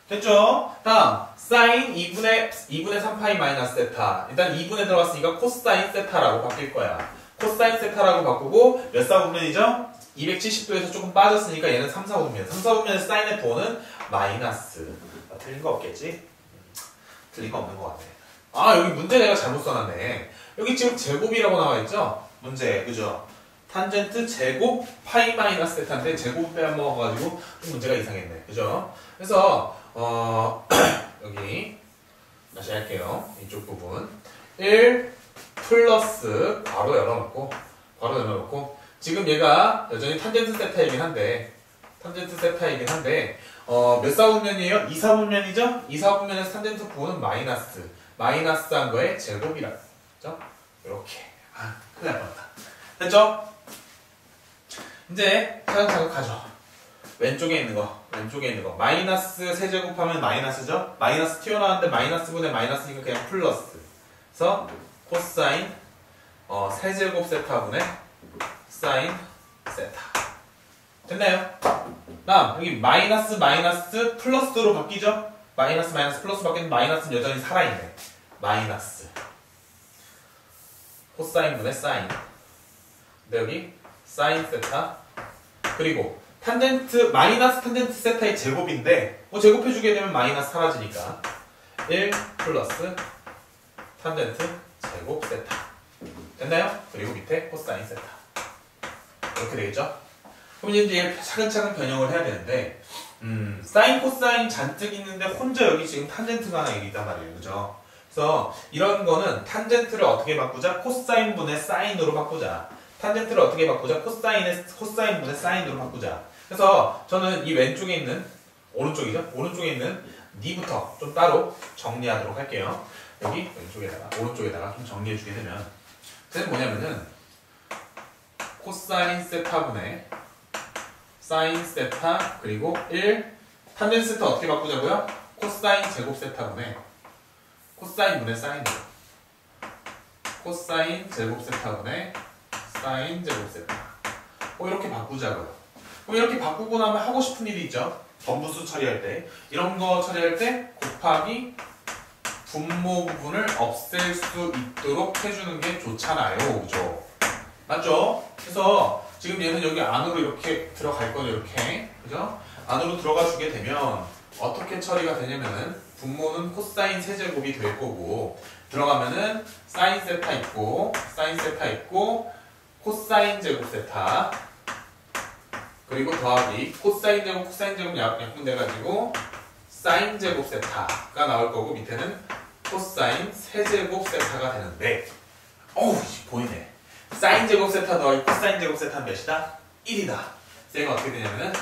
됐죠? 다음 사인 2분의 3파이 마이너스 세타 일단 2분에 들어갔으니까 코사인 세타라고 바뀔 거야 코사인 세타라고 바꾸고 몇 사분면이죠? 270도에서 조금 빠졌으니까 얘는 3사분면 3사분면의 사인의 부호는 마이너스 틀린 거 없겠지? 틀린 거 없는 거 같네 여기 문제 내가 잘못 써놨네 여기 지금 제곱이라고 나와있죠? 문제 그죠? 탄젠트 제곱 파이 마이너스 세타인데 제곱 빼먹어가지고 좀 문제가 이상했네 그죠? 그래서 여기 다시 할게요 이쪽 부분 1 플러스 괄호 열어놓고 지금 얘가 여전히 탄젠트 세타이긴 한데 몇 사분면이에요? 2사분면이죠? 2사분면에서 탄젠트 부호는 마이너스한 거의 제곱이라 그죠? 이렇게 큰일 날 뻔했다 됐죠? 이제 차근차근 가죠 왼쪽에 있는 거 마이너스 세제곱하면 마이너스죠? 마이너스 튀어나왔는데 마이너스분의 마이너스니까 그냥 플러스 그래서 코사인 세제곱 세타분의 사인 세타 됐나요? 다음 여기 마이너스 플러스로 바뀌죠? 마이너스 플러스 바뀌는 마이너스는 여전히 살아있네 마이너스 코사인분의 사인 근데 여기 사인 세타 그리고 마이너스 탄젠트 세타의 제곱인데 제곱해주게 되면 마이너스 사라지니까 1 플러스 탄젠트 제곱 세타 됐나요? 그리고 밑에 코사인 세타 이렇게 되겠죠? 그럼 이제 차근차근 변형을 해야 되는데 사인 코사인 잔뜩 있는데 혼자 여기 지금 탄젠트가 하나 있단 말이에요 그죠? 그래서 이런 거는 탄젠트를 어떻게 바꾸자? 코사인분의 사인으로 바꾸자 탄젠트를 어떻게 바꾸자? 코사인분의 사인으로 바꾸자 그래서 저는 이 왼쪽에 있는 오른쪽에 있는 니부터 좀 따로 정리하도록 할게요 여기 오른쪽에다가 좀 정리해주게 되면 그게 뭐냐면은 코사인 세타분의 사인 세타 그리고 1 탄젠트 세타 어떻게 바꾸자고요? 코사인 제곱 세타분의 코사인분의 사인으로 코사인 제곱 세타분의 사인 제곱 세타 이렇게 바꾸자고요 그럼 이렇게 바꾸고 나면 하고 싶은 일이 있죠 분모수 처리할 때 이런 거 처리할 때 곱하기 분모 부분을 없앨 수 있도록 해주는 게 좋잖아요 그죠? 맞죠? 그래서 지금 얘는 여기 안으로 이렇게 들어갈 거죠 이렇게 그죠? 안으로 들어가 주게 되면 어떻게 처리가 되냐면은 분모는 코사인 세제곱이 될 거고 들어가면은 사인 세타 있고 코사인 제곱 세타 그리고 더하기 코사인 제곱 약분돼가지고 사인 제곱 세타가 나올 거고 밑에는 코사인 세제곱 세타가 되는데 보이네 사인 제곱 세타 더하기 코사인 제곱 세타는 몇이다? 1이다 쌤은 어떻게 되냐면은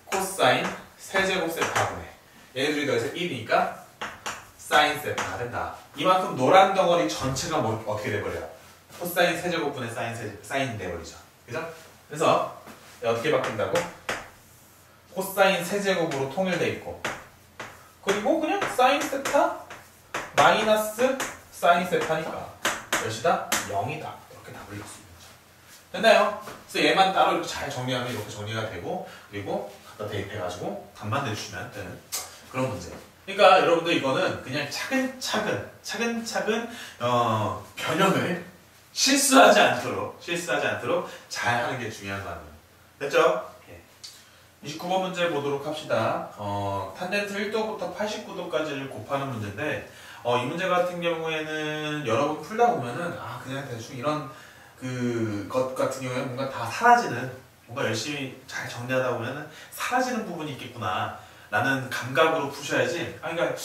코사인 세제곱 세타분의 얘네들이 더해서 1이니까 사인 세타가 된다 이만큼 노란 덩어리 전체가 어떻게 돼버려? 코사인 세제곱분의 사인 돼버리죠 그죠? 그래서 어떻게 바뀐다고? 코사인 세제곱으로 통일돼 있고 그리고 그냥 사인 세타 마이너스 사인 세타니까 몇이다? 0이다 이렇게 답을 낼 수 있는 거죠 됐나요? 그래서 얘만 따로 이렇게 잘 정리하면 이렇게 정리가 되고 그리고 갖다 대입해가지고 답만 내주시면 되는 그런 문제 그러니까 여러분들 이거는 그냥 차근차근 변형을 실수하지 않도록 잘 하는 게 중요한 거 아니에요 됐죠? 29번 문제 보도록 합시다. 탄젠트 1도부터 89도까지를 곱하는 문제인데 이 문제 같은 경우에는 여러 번 풀다 보면은 그냥 대충 이런 것 같은 경우에 뭔가 다 사라지는 뭔가 열심히 잘 정리하다 보면은 사라지는 부분이 있겠구나 라는 감각으로 푸셔야지 그러니까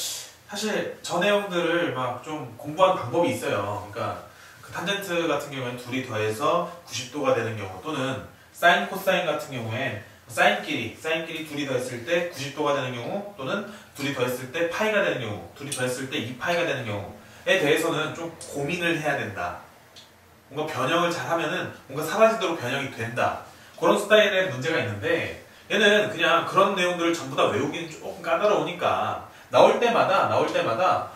사실 저 내용들을 막 좀 공부한 방법이 있어요. 그러니까 그 탄젠트 같은 경우에는 둘이 더해서 90도가 되는 경우 또는 사인 코사인 같은 경우에 사인끼리 둘이 더했을 때 90도가 되는 경우 또는 둘이 더했을 때 파이가 되는 경우 둘이 더했을 때 2파이가 되는 경우에 대해서는 좀 고민을 해야 된다. 뭔가 변형을 잘 하면은 뭔가 사라지도록 변형이 된다. 그런 스타일의 문제가 있는데 얘는 그냥 그런 내용들을 전부 다 외우기는 조금 까다로우니까 나올 때마다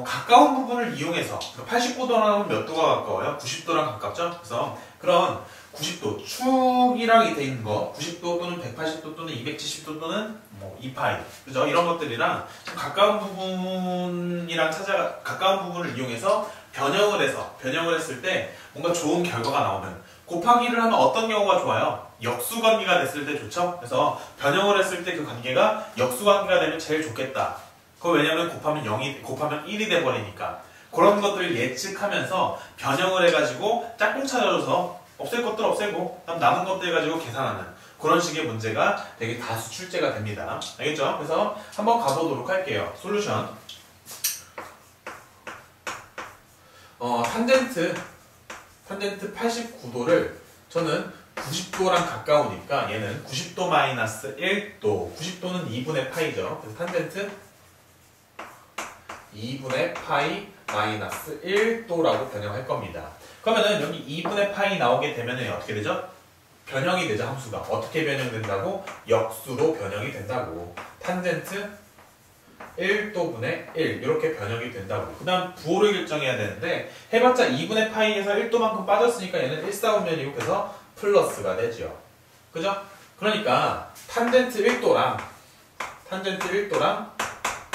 가까운 부분을 이용해서 89도랑 몇 도가 가까워요? 90도랑 가깝죠? 그래서 그런 90도 축이랑 돼 있는 거 90도 또는 180도 또는 270도 또는 뭐 2파이 그죠? 이런 것들이랑 좀 가까운 부분을 이용해서 변형을 했을 때 뭔가 좋은 결과가 나오는 곱하기를 하면 어떤 경우가 좋아요? 역수관계가 됐을 때 좋죠? 그래서 변형을 했을 때 그 관계가 역수관계가 되면 제일 좋겠다. 그거 왜냐면 곱하면 1이 돼버리니까. 그런 것들을 예측하면서 변형을 해가지고 짝꿍 찾아줘서 없앨 것들 없애고 남은 것들 가지고 계산하는 그런 식의 문제가 되게 다수 출제가 됩니다. 알겠죠? 그래서 한번 가보도록 할게요. 솔루션. 탄젠트 89도를 저는 90도랑 가까우니까 얘는 90도 마이너스 1도 90도는 2분의 파이죠. 그래서 탄젠트 2분의 파이 마이너스 1도라고 변형할 겁니다. 그러면은 여기 2분의 파이 나오게 되면은 어떻게 되죠? 변형이 되죠. 함수가. 어떻게 변형된다고? 역수로 변형이 된다고. 탄젠트 1도분의 1 이렇게 변형이 된다고. 그 다음 부호를 결정해야 되는데 해봤자 2분의 파이에서 1도만큼 빠졌으니까 얘는 1사분면이고 그래서 플러스가 되죠. 그죠? 그러니까 탄젠트 1도랑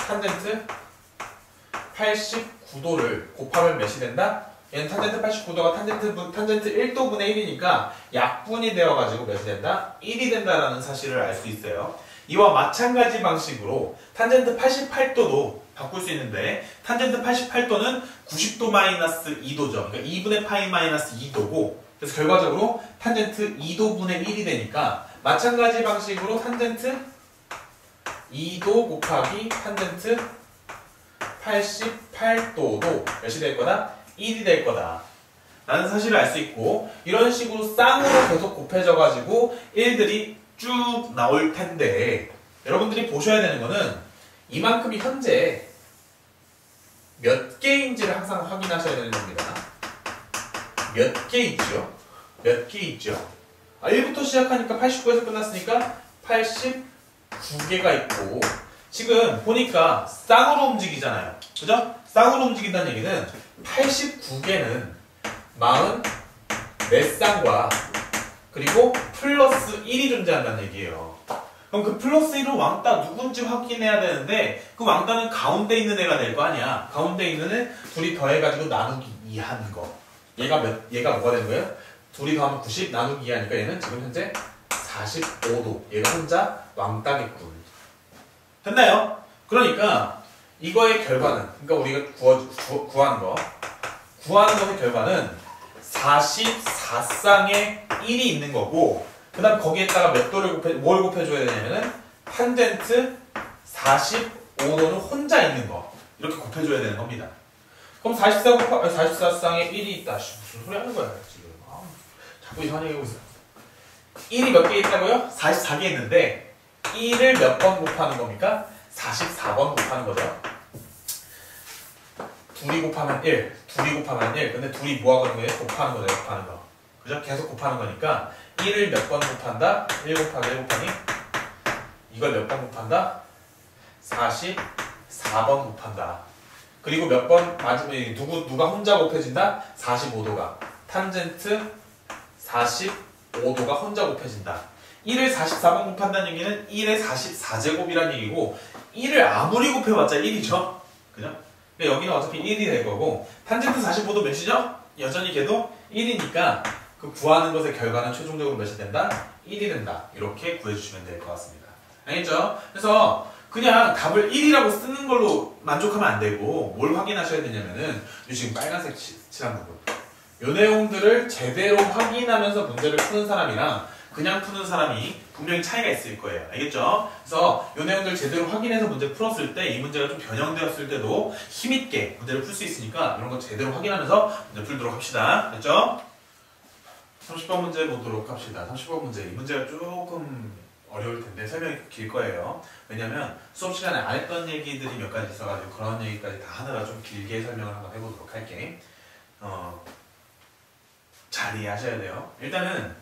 탄젠트 89도를 곱하면 몇이 된다? 얘는 탄젠트 89도가 탄젠트 1도분의 1이니까 약분이 되어가지고 몇이 된다? 1이 된다라는 사실을 알 수 있어요. 이와 마찬가지 방식으로 탄젠트 88도도 바꿀 수 있는데 탄젠트 88도는 90도 마이너스 2도죠. 그러니까 2분의 파이 마이너스 2도고 그래서 결과적으로 탄젠트 2도분의 1이 되니까 마찬가지 방식으로 탄젠트 2도 곱하기 탄젠트 88도도 몇이 될 거다? 1이 될 거다 라는 사실을 알 수 있고 이런 식으로 쌍으로 계속 곱해져가지고 1들이 쭉 나올 텐데 여러분들이 보셔야 되는 거는 이만큼이 현재 몇 개인지를 항상 확인하셔야 되는 겁니다. 몇 개 있죠? 몇 개 있죠? 1부터 시작하니까 89에서 끝났으니까 89개가 있고 지금 보니까 쌍으로 움직이잖아요. 그죠? 쌍으로 움직인다는 얘기는 89개는 44쌍과 그리고 플러스 1이 존재한다는 얘기예요. 그럼 그 플러스 1은 왕따 누군지 확인해야 되는데 그 왕따는 가운데 있는 애가 될 거 아니야. 가운데 있는 애 둘이 더해가지고 나누기 2 하는 거. 얘가 뭐가 되는 거예요? 둘이 더하면 90 나누기 2 하니까 얘는 지금 현재 45도. 얘가 혼자 왕따겠군. 됐나요? 그러니까 이거의 결과는 그러니까 우리가 구하는 것의 결과는 44쌍의 1이 있는 거고 그 다음 거기에다가 뭘 곱해줘야 되냐면은 탄젠트 45도는 혼자 있는 거 이렇게 곱해줘야 되는 겁니다. 그럼 44쌍에 1이 있다. 무슨 소리 하는 거야 지금. 자꾸 이상한 얘기하고 있어. 1이 몇 개 있다고요? 44개 있는데 1을 몇 번 곱하는 겁니까? 44번 곱하는 거죠. 둘이 곱하면 1 근데 둘이 뭐 하는 거예요? 곱하는 거죠. 곱하는 거. 그죠? 계속 곱하는 거니까 1을 몇 번 곱한다? 1 곱하기 1 곱하니 이걸 몇 번 곱한다? 44번 곱한다. 그리고 몇 번 맞으면 누가 혼자 곱해진다? 45도가. 탄젠트 45도가 혼자 곱해진다. 1을 44번 곱한다는 얘기는 1의 44제곱이라는 얘기고 1을 아무리 곱해봤자 1이죠. 그죠? 그러니까 여기는 어차피 1이 될 거고 탄젠트 45도 몇이죠? 여전히 걔도 1이니까 그 구하는 것의 결과는 최종적으로 몇이 된다? 1이 된다. 이렇게 구해주시면 될 것 같습니다. 알겠죠? 그래서 그냥 답을 1이라고 쓰는 걸로 만족하면 안 되고 뭘 확인하셔야 되냐면은 이 지금 빨간색 칠한 부분 요 내용들을 제대로 확인하면서 문제를 푸는 사람이랑 그냥 푸는 사람이 분명히 차이가 있을 거예요. 알겠죠? 그래서 이 내용들 제대로 확인해서 문제 풀었을 때 이 문제가 좀 변형되었을 때도 힘있게 문제를 풀 수 있으니까 이런 거 제대로 확인하면서 문제 풀도록 합시다. 됐죠? 30번 문제 보도록 합시다. 30번 문제. 이 문제가 조금 어려울 텐데 설명이 길 거예요. 왜냐면 수업 시간에 안 했던 얘기들이 몇 가지 있어가지고 그런 얘기까지 다 하느라 좀 길게 설명을 한번 해보도록 할게. 잘 이해하셔야 돼요. 일단은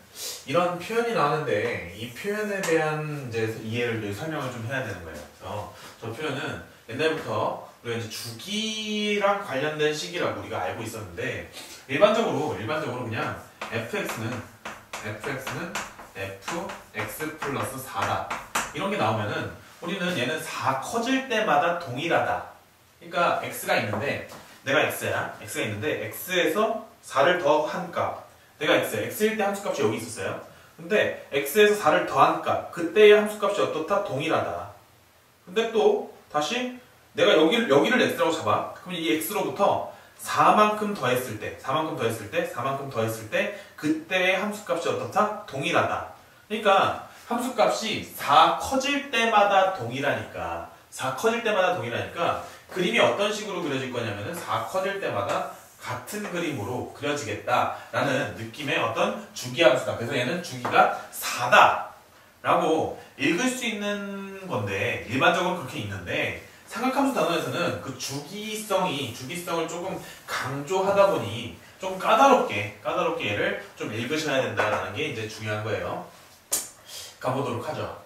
이런 표현이 나오는데 이 표현에 대한 이제 이해를 설명을 좀 해야 되는 거예요. 그래서 저 표현은 옛날부터 우리가 이제 주기랑 관련된 식이라고 우리가 알고 있었는데 일반적으로 그냥 fx는 fx 플러스 4다 이런 게 나오면은 우리는 얘는 4 커질 때마다 동일하다. 그러니까 x가 있는데 내가 x야. x가 있는데 x에서 4를 더한 값. 내가 x일 때 함수값이 여기 있었어요. 근데 x에서 4를 더한 값. 그때의 함수값이 어떻다? 동일하다. 근데 또 다시 내가 여기를 x라고 잡아. 그럼 이 x로부터 4만큼 더했을 때 그때의 함수값이 어떻다? 동일하다. 그러니까 함수값이 4 커질 때마다 동일하니까 그림이 어떤 식으로 그려질 거냐면은 4 커질 때마다 같은 그림으로 그려지겠다라는 느낌의 어떤 주기함수다. 그래서 얘는 주기가 4다 라고 읽을 수 있는 건데 일반적으로 그렇게 있는데 삼각함수 단원에서는 그 주기성을 조금 강조하다 보니 좀 까다롭게 얘를 좀 읽으셔야 된다라는 게 이제 중요한 거예요. 가보도록 하죠.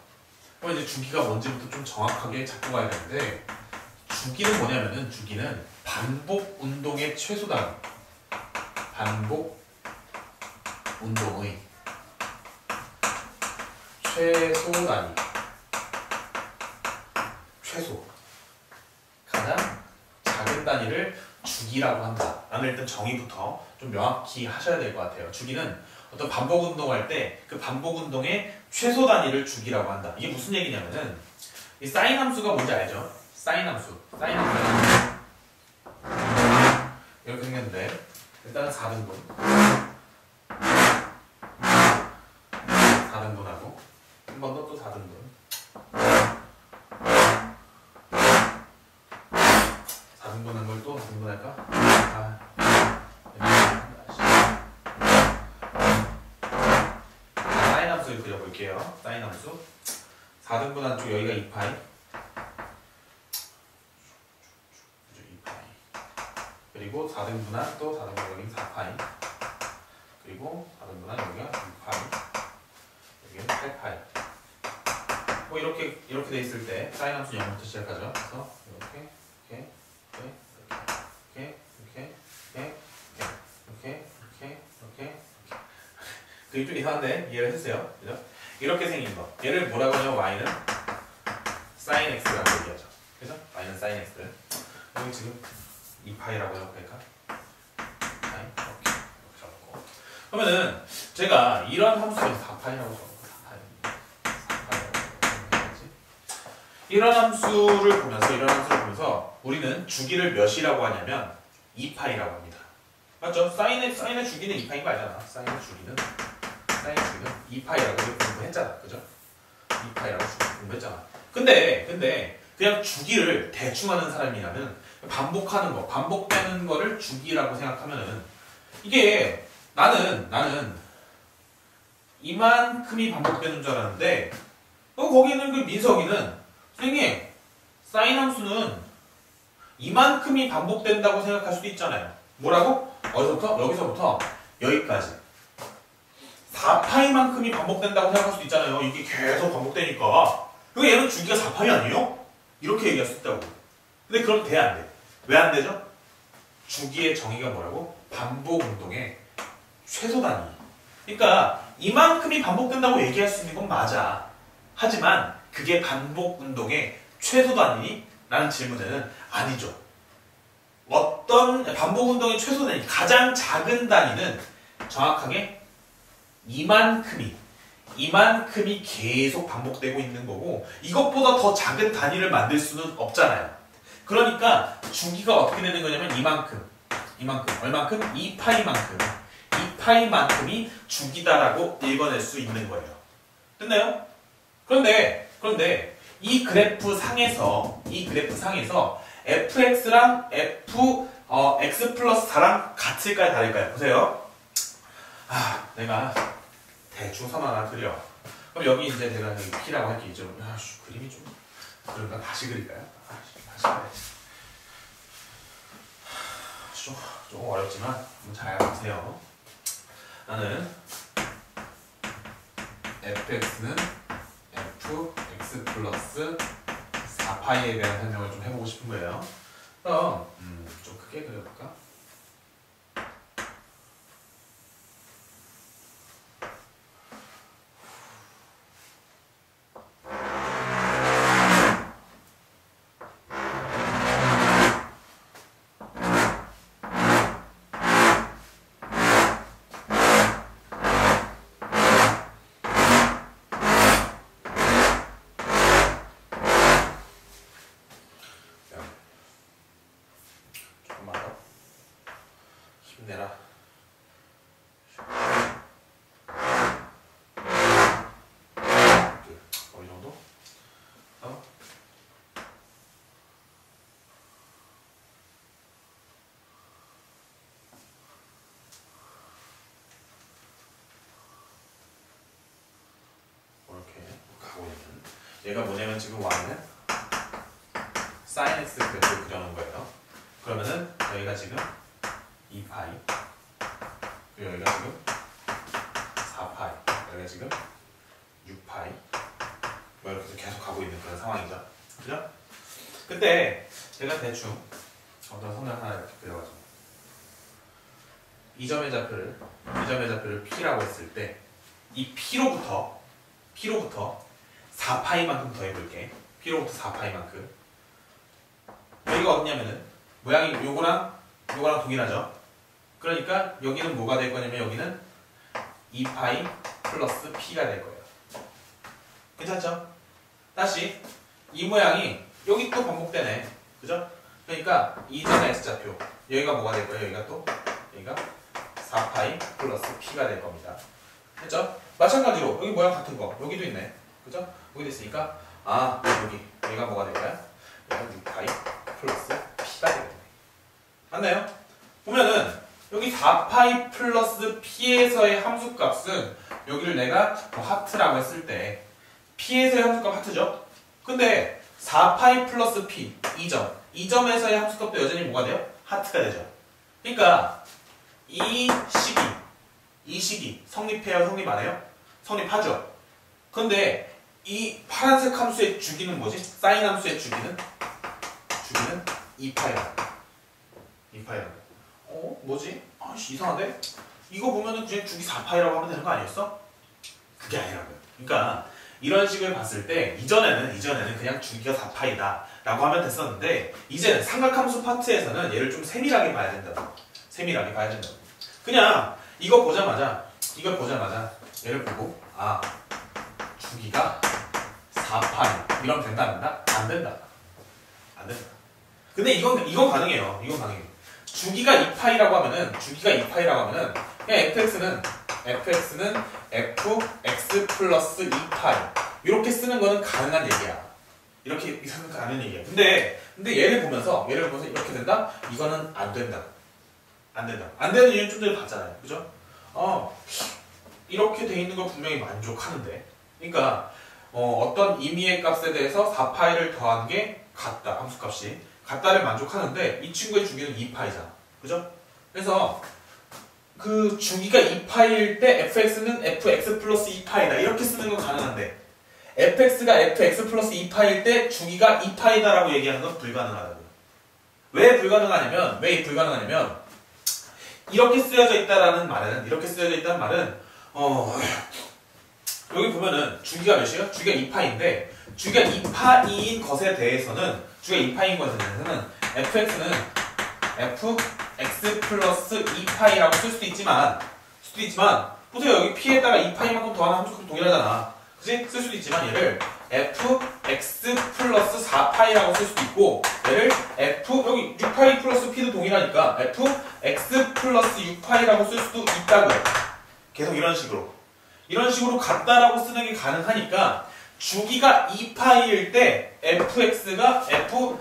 그럼 이제 주기가 뭔지부터 좀 정확하게 잡고 가야 되는데 주기는 뭐냐면은 주기는 반복 운동의 최소 단위. 반복 운동의 최소 단위. 가장 작은 단위를 주기라고 한다. 라는 일단 정의부터 좀 명확히 하셔야 될 것 같아요. 주기는 어떤 반복 운동할 때 그 반복 운동의 최소 단위를 주기라고 한다. 이게 무슨 얘기냐면은 이 사인 함수가 뭔지 알죠? 사인 함수 이렇게 생겼는데 일단은 4등분하고 한 번 더 또 4등분 4등분한 걸 또 4등분할까? 사인 함수를 그려볼게요. 사인 함수 4등분한 쪽 여기가 2파이 그리고 4등분한 또 4등분 여기는 4파이 그리고 4등분한 여기가 6파이 여기는 8파이 뭐 이렇게 돼 있을 때 사인 함수 0부터 시작하죠. 그래서 이렇게 그게 좀 이상한데 이해를 했어요. 그죠? 이렇게 생긴 거 얘를 뭐라고 하냐면 y는 sin x라고 얘기하죠. 그죠? y는 sin x 여기 지금 2파이라고 해볼까? 이렇게 적고 그러면은 제가 이런 함수에서 4파이라고 적고 4파이라고 이런 함수를 보면서 우리는 주기를 몇이라고 하냐면 2파이라고 합니다. 맞죠? 사인의 주기는 2파인 거 알잖아. 사인의 주기는 2파이라고 공부했잖아. 그죠? 2파이라고 공부했잖아. 근데 그냥 주기를 대충 하는 사람이라면 반복되는 거를 주기라고 생각하면은 이게 나는 이만큼이 반복되는 줄 알았는데 거기 있는 그 민석이는 선생님 사인 함수는 이만큼이 반복된다고 생각할 수도 있잖아요. 뭐라고? 어디서부터? 여기서부터 여기까지 4파이만큼이 반복된다고 생각할 수도 있잖아요. 이게 계속 반복되니까 그럼 얘는 주기가 4파이 아니에요? 이렇게 얘기할 수 있다고. 근데 그럼 돼? 안 돼? 왜 안 되죠? 주기의 정의가 뭐라고? 반복 운동의 최소 단위. 그러니까 이만큼이 반복된다고 얘기할 수 있는 건 맞아. 하지만 그게 반복 운동의 최소 단위? 라는 질문에는 아니죠. 어떤 반복 운동의 최소 단위, 가장 작은 단위는 정확하게 이만큼이 계속 반복되고 있는 거고 이것보다 더 작은 단위를 만들 수는 없잖아요. 그러니까 주기가 어떻게 되는 거냐면 이만큼 얼만큼? 2파이만큼이 주기다라고 읽어낼 수 있는 거예요. 됐나요? 그런데 이 그래프 상에서 fx랑 x 플러스 4랑 같을까요? 다를까요? 보세요. 내가 대충 선 하나 그려. 그럼 여기 이제 내가 여기 P라고 할게. 좀 그림이 좀 그런가? 다시 그릴까요? 다시 그려야지. 조금 어렵지만 한번 잘 보세요. 나는 fx는 fx 플러스 4파이에 대한 설명을 좀 해보고 싶은 거예요. 그럼 좀 크게 그려볼까? 힘내라. 이 정도? 이렇게 가고 있는. 얘가 뭐냐면 지금 y는 sin x 그래프를 그려놓은 거예요. 그러면은 여기가 지금 2파이, 여기가 지금 4파이, 여기가 지금 6파이, 뭐 이렇게 해서 계속 가고 있는 그런 상황이죠. 그죠? 그때 제가 대충 어떤 선을 하나 이렇게 그려가지고 이 점의 좌표를 P라고 했을 때 이 P로부터 4파이만큼 더해볼게. P로부터 4파이만큼. 여기가 어디냐면은 모양이 요거랑 동일하죠. 그러니까 여기는 뭐가 될 거냐면 여기는 2파이 플러스 P가 될 거예요. 괜찮죠? 다시 이 모양이 여기 또 반복되네. 그죠? 그러니까 이전의 S좌표 여기가 뭐가 될 거예요? 여기가 4파이 플러스 P가 될 겁니다. 됐죠? 마찬가지로 여기 모양 같은 거 여기도 있네. 그죠? 여기도 있으니까 여기가 뭐가 될까요? 여기가 6파이 플러스 P가 되겠네. 맞나요? 보면은 여기 4파이 플러스 P에서의 함수값은 여기를 내가 하트라고 했을 때 P에서의 함수값 하트죠? 근데 4파이 플러스 P 이 점에서의 함수값도 여전히 뭐가 돼요? 하트가 되죠. 그러니까 이 식이 성립해요? 성립 안 해요? 성립하죠. 근데 이 파란색 함수의 주기는 뭐지? 사인 함수의 주기는 2파이라고. 뭐지? 이상한데? 이거 보면은 그냥 주기 4파이라고 하면 되는 거 아니었어? 그게 아니라고요. 그러니까 이런 식을 봤을 때 이전에는 그냥 주기가 4파이다 라고 하면 됐었는데 이제는 삼각함수 파트에서는 얘를 좀 세밀하게 봐야 된다고. 그냥 이걸 보자마자 얘를 보고 주기가 4파이 이러면 된다 안 된다? 안 된다. 근데 이건 가능해요. 주기가 2파이라고 하면은 그냥 fx는 fx 플러스 2파이 이렇게 쓰는 거는 가능한 얘기야. 이렇게 가능한 얘기야. 근데 얘를 보면서 이렇게 된다? 이거는 안 된다. 안 되는 이유는 좀 전에 봤잖아요. 그죠? 이렇게 돼 있는 거 분명히 만족하는데. 그러니까 어떤 임의의 값에 대해서 4파이를 더한 게 같다. 함수값이 같다를 만족하는데 이 친구의 주기는 2파이잖아. 그죠? 그래서 그 주기가 2파이일 때 fx는 fx 플러스 2파이다 이렇게 쓰는 건 가능한데 fx가 fx 플러스 2파이일 때 주기가 2파이다라고 얘기하는 건 불가능하다고요. 왜 불가능하냐면 이렇게 쓰여져 있다는 말은 여기 보면은 주기가 몇이에요? 주기가 2파이인데 주기가 2파이인 것에 대해서는 fx는 fx 플러스 2파이라고 쓸 수도 있지만 보세요. 여기 p에다가 2파이만큼 더하는 함수값이 동일하잖아. 그치? 쓸 수도 있지만 얘를 fx 플러스 4파이라고 쓸 수도 있고 얘를 여기 6파이 플러스 p도 동일하니까 fx 플러스 6파이라고 쓸 수도 있다고요. 계속 이런 식으로 같다라고 쓰는 게 가능하니까 주기가 2파이일 때 fx가 f4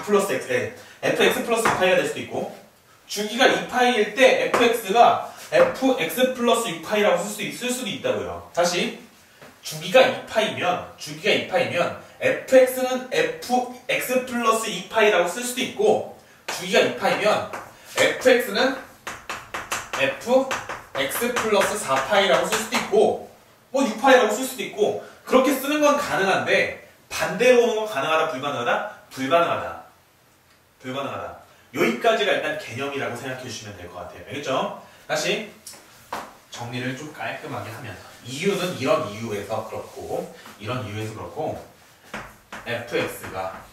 플러스 x fx 플러스 4파이가 될 수도 있고 주기가 2파이일 때 fx가 fx 플러스 6파이라고 쓸 수도 있다고요. 다시 주기가 2파이면 fx는 fx 플러스 2파이라고 쓸 수도 있고 주기가 2파이면 fx는 fx 플러스 4파이라고 쓸 수도 있고 6파이라고 쓸 수도 있고 그렇게 쓰는 건 가능한데 반대로 오는 건 가능하다, 불가능하다? 불가능하다. 불가능하다. 여기까지가 일단 개념이라고 생각해 주시면 될 것 같아요. 알겠죠? 다시 정리를 좀 깔끔하게 하면 이유는 이런 이유에서 그렇고 이런 이유에서 그렇고 fx가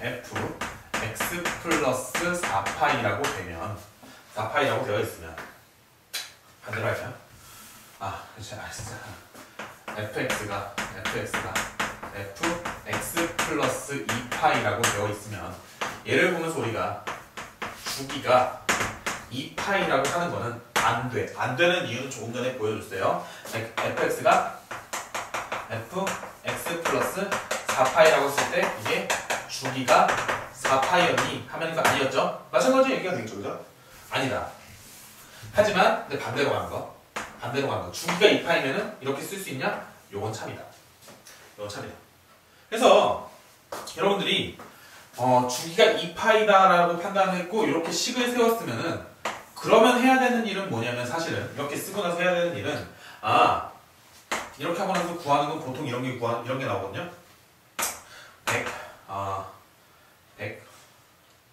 fx 플러스 4파이라고 되면 4파이라고 되어 있으면 반대로 할까요? 그렇지. 진짜 fx가 fx 플러스 2파이라고 되어 있으면 얘를 보면서 우리가 주기가 2파이라고 하는 거는 안 돼. 안 되는 이유는 조금 전에 보여줬어요. fx가 fx 플러스 4파이라고 했을 때 이게 주기가 4파이였니? 하면 이거 아니었죠? 마찬가지 얘기가 되겠죠, 그죠? 아니다. 하지만 근데 반대로 가는 거. 주기가 2파이면은 이렇게 쓸 수 있냐? 요건 참이다. 그래서 여러분들이 주기가 2파이다라고 판단했고 이렇게 식을 세웠으면은 그러면 해야 되는 일은 뭐냐면 사실은 이렇게 쓰고 나서 해야 되는 일은 이렇게 하고 나서 구하는 건 보통 이런 게 나오거든요.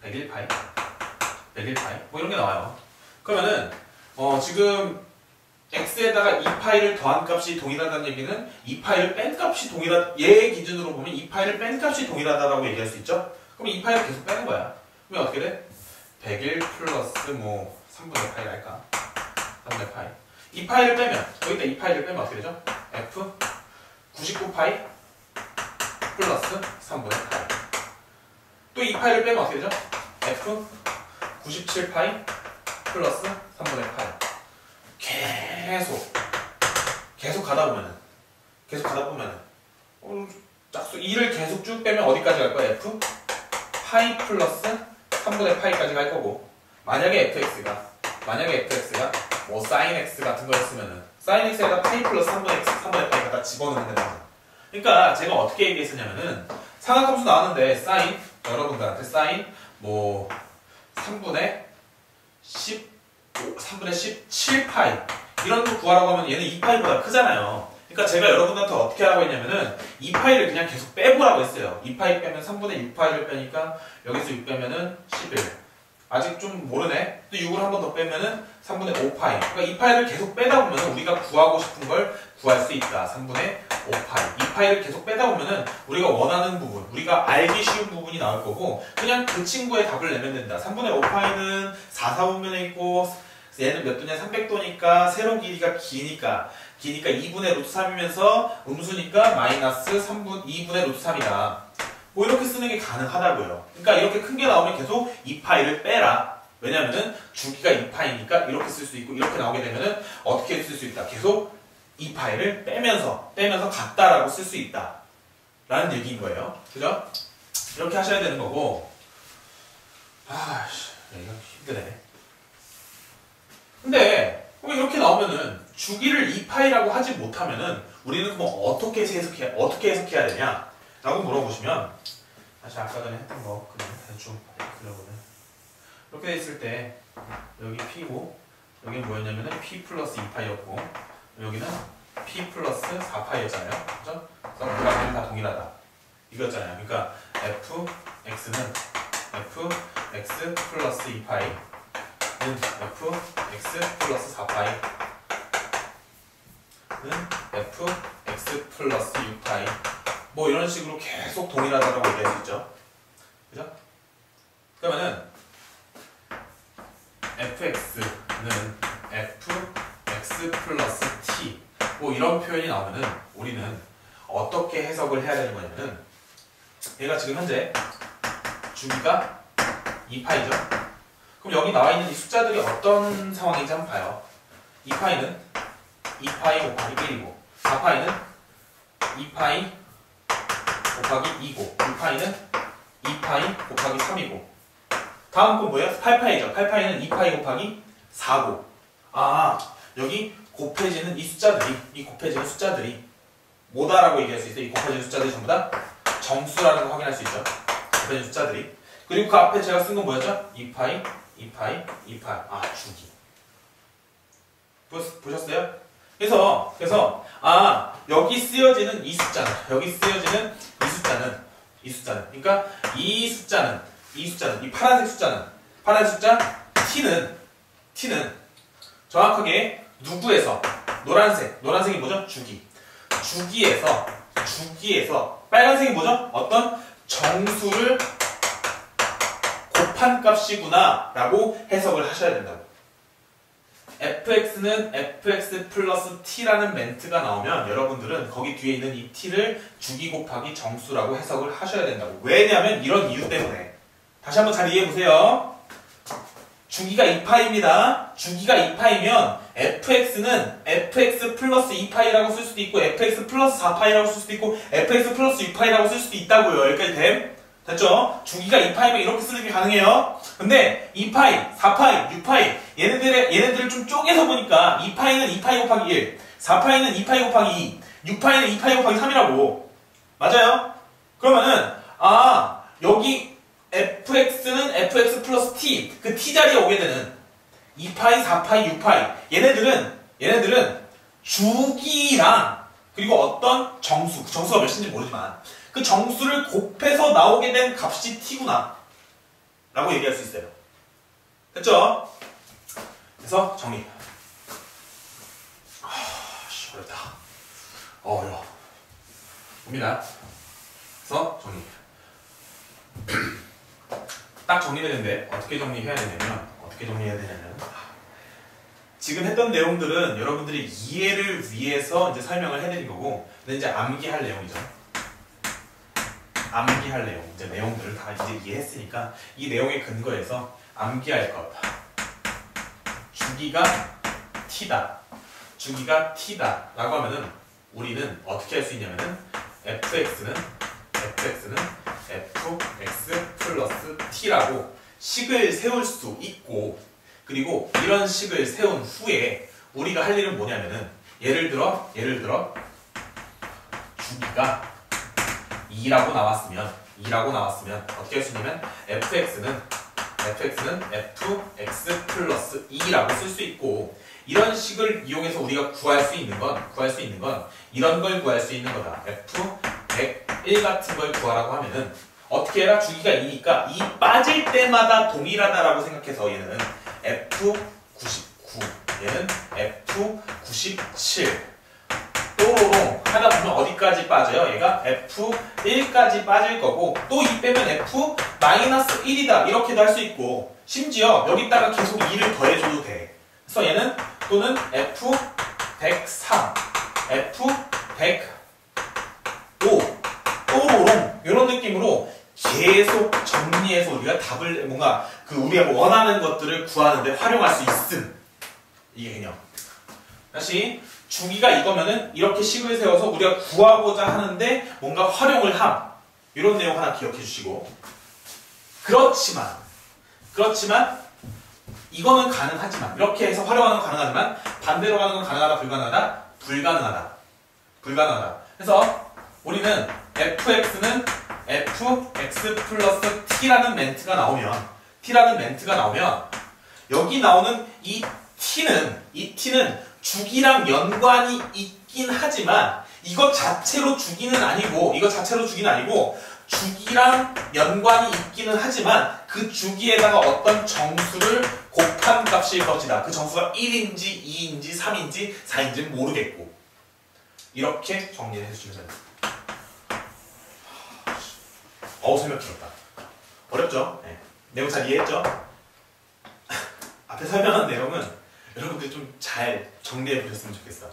101파이 뭐 이런 게 나와요. 그러면은 지금 x에다가 2파이를 더한 값이 동일하다는 얘기는 2파이를 뺀 값이 얘 기준으로 보면 2파이를 뺀 값이 동일하다라고 얘기할 수 있죠. 그럼 2파이를 계속 빼는 거야. 그러면 어떻게 돼? 101 플러스 뭐 3분의 파이를 할까? 3분의 파이. 2파이를 빼면 여기다 2파이를 빼면 어떻게 되죠? f 99파이 플러스 3분의 파이. 또 2파이를 빼면 어떻게 되죠? f 97파이 플러스 3분의 파이. 계속 가다 보면은 짝수 2를 계속 쭉 빼면 어디까지 갈 거야? f 파이 플러스 3분의 파이까지 갈 거고, 만약에 fx가 뭐 sin x 같은 거였으면은 sin x에다 파이 플러스 3분의 파이 갖다 집어넣으면 되는 거야. 그러니까 제가 어떻게 얘기했었냐면은 상한함수 나왔는데 sin 여러분들한테 sin 뭐 3분의 17파이 이런 거 구하라고 하면 얘는 2파이보다 크잖아요. 그러니까 제가 여러분한테 어떻게 하라고 했냐면은 2파이를 그냥 계속 빼보라고 했어요. 2파이 빼면 3분의 6파이를 빼니까 여기서 6 빼면은 11. 아직 좀 모르네. 또 6을 한 번 더 빼면은 3분의 5파이. 그러니까 2파이를 계속 빼다 보면은 우리가 구하고 싶은 걸 구할 수 있다. 3분의 5파이. 2파이를 계속 빼다 보면은 우리가 원하는 부분, 우리가 알기 쉬운 부분이 나올 거고, 그냥 그 친구의 답을 내면 된다. 3분의 5파이는 4, 4분면에 있고, 얘는 몇 도냐? 300도니까 세로 길이가 기니까 2분의 루트 3이면서 음수니까 마이너스 2분의 루트 3이다. 뭐 이렇게 쓰는 게 가능하다고요. 그러니까 이렇게 큰 게 나오면 계속 2파이를 빼라. 왜냐면은 주기가 2파이니까 이렇게 쓸 수 있고, 이렇게 나오게 되면은 어떻게 쓸 수 있다. 계속 2파이를 빼면서 같다라고 쓸 수 있다. 라는 얘기인 거예요. 그죠? 이렇게 하셔야 되는 거고. 이거 힘드네. 근데 이렇게 나오면은 주기를 2파이라고 하지 못하면은 우리는 그럼 어떻게 해석해야 되냐? 라고 물어보시면, 다시 아까 전에 했던 거 그냥 대충 그려보면 이렇게 돼 있을 때 여기 P고 여기는 뭐였냐면은 P 플러스 2파이였고 여기는 P 플러스 4파이였잖아요. 그죠? 그래서 무관계는 다 동일하다. 이거였잖아요. 그러니까 fx는 fx 플러스 2파이 fx 플러스 4파이는 fx 플러스 6파이 뭐 이런 식으로 계속 동일하다고 얘기할 수 있죠. 그죠? 그러면은 fx는 fx 플러스 t 뭐 이런 표현이 나오면은 우리는 어떻게 해석을 해야 되는 거냐면은 얘가 지금 현재 주기가 2파이죠. 그럼 여기 나와 있는 이 숫자들이 어떤 상황인지 한번 봐요. 2파이는 2파이 곱하기 1이고 4파이는 2파이 곱하기 2고 6파이는 2파이 곱하기 3이고 다음 건 뭐예요? 8파이죠. 8파이는 2파이 곱하기 4고 여기 곱해지는 이 곱해지는 숫자들이 뭐다라고 얘기할 수 있어요. 이 곱해지는 숫자들이 전부 다 정수라는 거 확인할 수 있죠. 곱해지는 숫자들이. 그리고 그 앞에 제가 쓴 건 뭐였죠? 2파이 주기. 보셨어요? 그래서 여기 쓰여지는 이 숫자는 여기 쓰여지는 이 숫자는 그러니까 이 파란색 숫자 t는 정확하게 누구에서 노란색이 뭐죠? 주기에서 빨간색이 뭐죠? 어떤 정수를 곱한 값이구나 라고 해석을 하셔야 된다고. fx는 fx 플러스 t라는 멘트가 나오면 여러분들은 거기 뒤에 있는 이 t를 주기 곱하기 정수라고 해석을 하셔야 된다고. 왜냐하면 이런 이유 때문에. 다시 한번 잘 이해해보세요. 주기가 2파입니다. 주기가 2파이면 fx는 fx 플러스 2파이라고 쓸 수도 있고 fx 플러스 4파이라고 쓸 수도 있고 fx 플러스 6파이라고 쓸 수도 있다고요. 여기까지 됨? 됐죠? 주기가 2파이면 이렇게 쓰는 게 가능해요. 근데 2파이, 4파이, 6파이 얘네들을 좀 쪼개서 보니까 2파이는 2파이 곱하기 1, 4파이는 2파이 곱하기 2, 6파이는 2파이 곱하기 3이라고. 맞아요? 그러면은 여기 fx는 fx 플러스 t, 그 t 자리에 오게 되는 2파이, 4파이, 6파이 얘네들은 주기랑 그리고 어떤 정수, 그 정수가 몇인지 모르지만 그 정수를 곱해서 나오게 된 값이 t구나 라고 얘기할 수 있어요. 됐죠? 그래서 정리. 어렵다. 어려워. 봅니다. 그래서 정리. 딱 정리되는데 어떻게 정리해야 되냐면 지금 했던 내용들은 여러분들이 이해를 위해서 이제 설명을 해드린 거고, 근데 이제 암기할 내용이죠. 암기할 내용, 이제 내용들을 다 이제 이해했으니까 이 내용에 근거해서 암기할 것. 주기가 t다 라고 하면은 우리는 어떻게 할 수 있냐면은 fx는 fx 플러스 t라고 식을 세울 수 있고, 그리고 이런 식을 세운 후에 우리가 할 일은 뭐냐면은 예를 들어 주기가 2라고 나왔으면 어떻게 할 수 있냐면 fx는 fx 플러스 2라고 쓸 수 있고, 이런 식을 이용해서 우리가 구할 수 있는 건 이런 걸 구할 수 있는 거다. f101 같은 걸 구하라고 하면은 어떻게 해라? 주기가 2니까 2 빠질 때마다 동일하다라고 생각해서 얘는 f99, 얘는 f97 또로롱 하다 보면 어디까지 빠져요? 얘가 f1까지 빠질 거고, 또 2 빼면 f-1이다 이렇게도 할 수 있고, 심지어 여기다가 계속 2를 더해줘도 돼. 그래서 얘는 또는 f103, f105 또로롱 이런 느낌으로 계속 정리해서 우리가 답을 뭔가 우리가 원하는 것들을 구하는데 활용할 수 있음. 이게 개념. 다시 주기가 이거면은 이렇게 식을 세워서 우리가 구하고자 하는데 뭔가 활용을 함. 이런 내용 하나 기억해 주시고. 그렇지만 이거는 가능하지만, 이렇게 해서 활용하는 건 가능하지만 반대로 가는 건 가능하다, 불가능하다? 불가능하다. 그래서 우리는 fx는 fx 플러스 t라는 멘트가 나오면 여기 나오는 이 t는 주기랑 연관이 있긴 하지만 이것 자체로 주기는 아니고 주기랑 연관이 있기는 하지만 그 주기에다가 어떤 정수를 곱한 값일 것이다. 그 정수가 1인지 2인지 3인지 4인지는 모르겠고, 이렇게 정리를 해주시면 됩니다. 설명 길었다. 어렵죠? 네. 내용 잘 이해했죠? 앞에 설명한 내용은 여러분들이 좀 잘 정리해 보셨으면 좋겠어.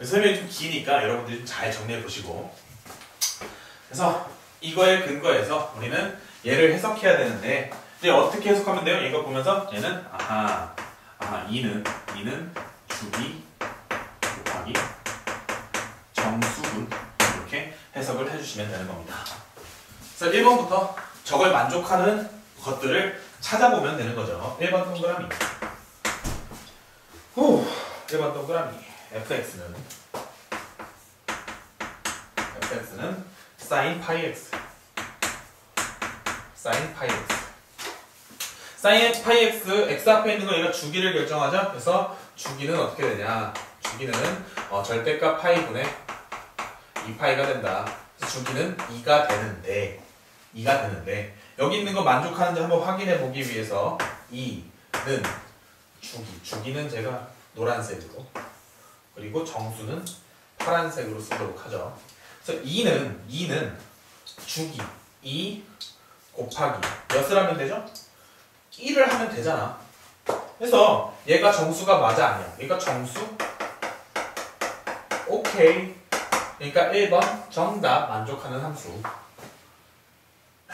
설명이 좀 기니까 여러분들이 좀 잘 정리해 보시고, 그래서 이거에 근거해서 우리는 얘를 해석해야 되는데, 이제 어떻게 해석하면 돼요? 이거 보면서 얘는 이는 주기 곱하기 정수분, 이렇게 해석을 해주시면 되는 겁니다. 그래서 1번부터 저걸 만족하는 것들을 찾아보면 되는 거죠. 1번 동그라미. 1번 동그라미. fx는 sin 파이 x. sin 파이 x. x 앞에 있는 거 얘가 주기를 결정하죠. 그래서 주기는 어떻게 되냐? 주기는 절대값 파이분의 2파이가 된다. 그래서 주기는 2가 되는데 여기 있는 거 만족하는지 한번 확인해 보기 위해서 2는 주기는 제가 노란색으로 그리고 정수는 파란색으로 쓰도록 하죠. 그래서 2는 주기 2 곱하기 몇을 하면 되죠? 1을 하면 되잖아. 그래서 얘가 정수가 맞아 아니야? 얘가 정수? 오케이. 그러니까 1번 정답 만족하는 함수.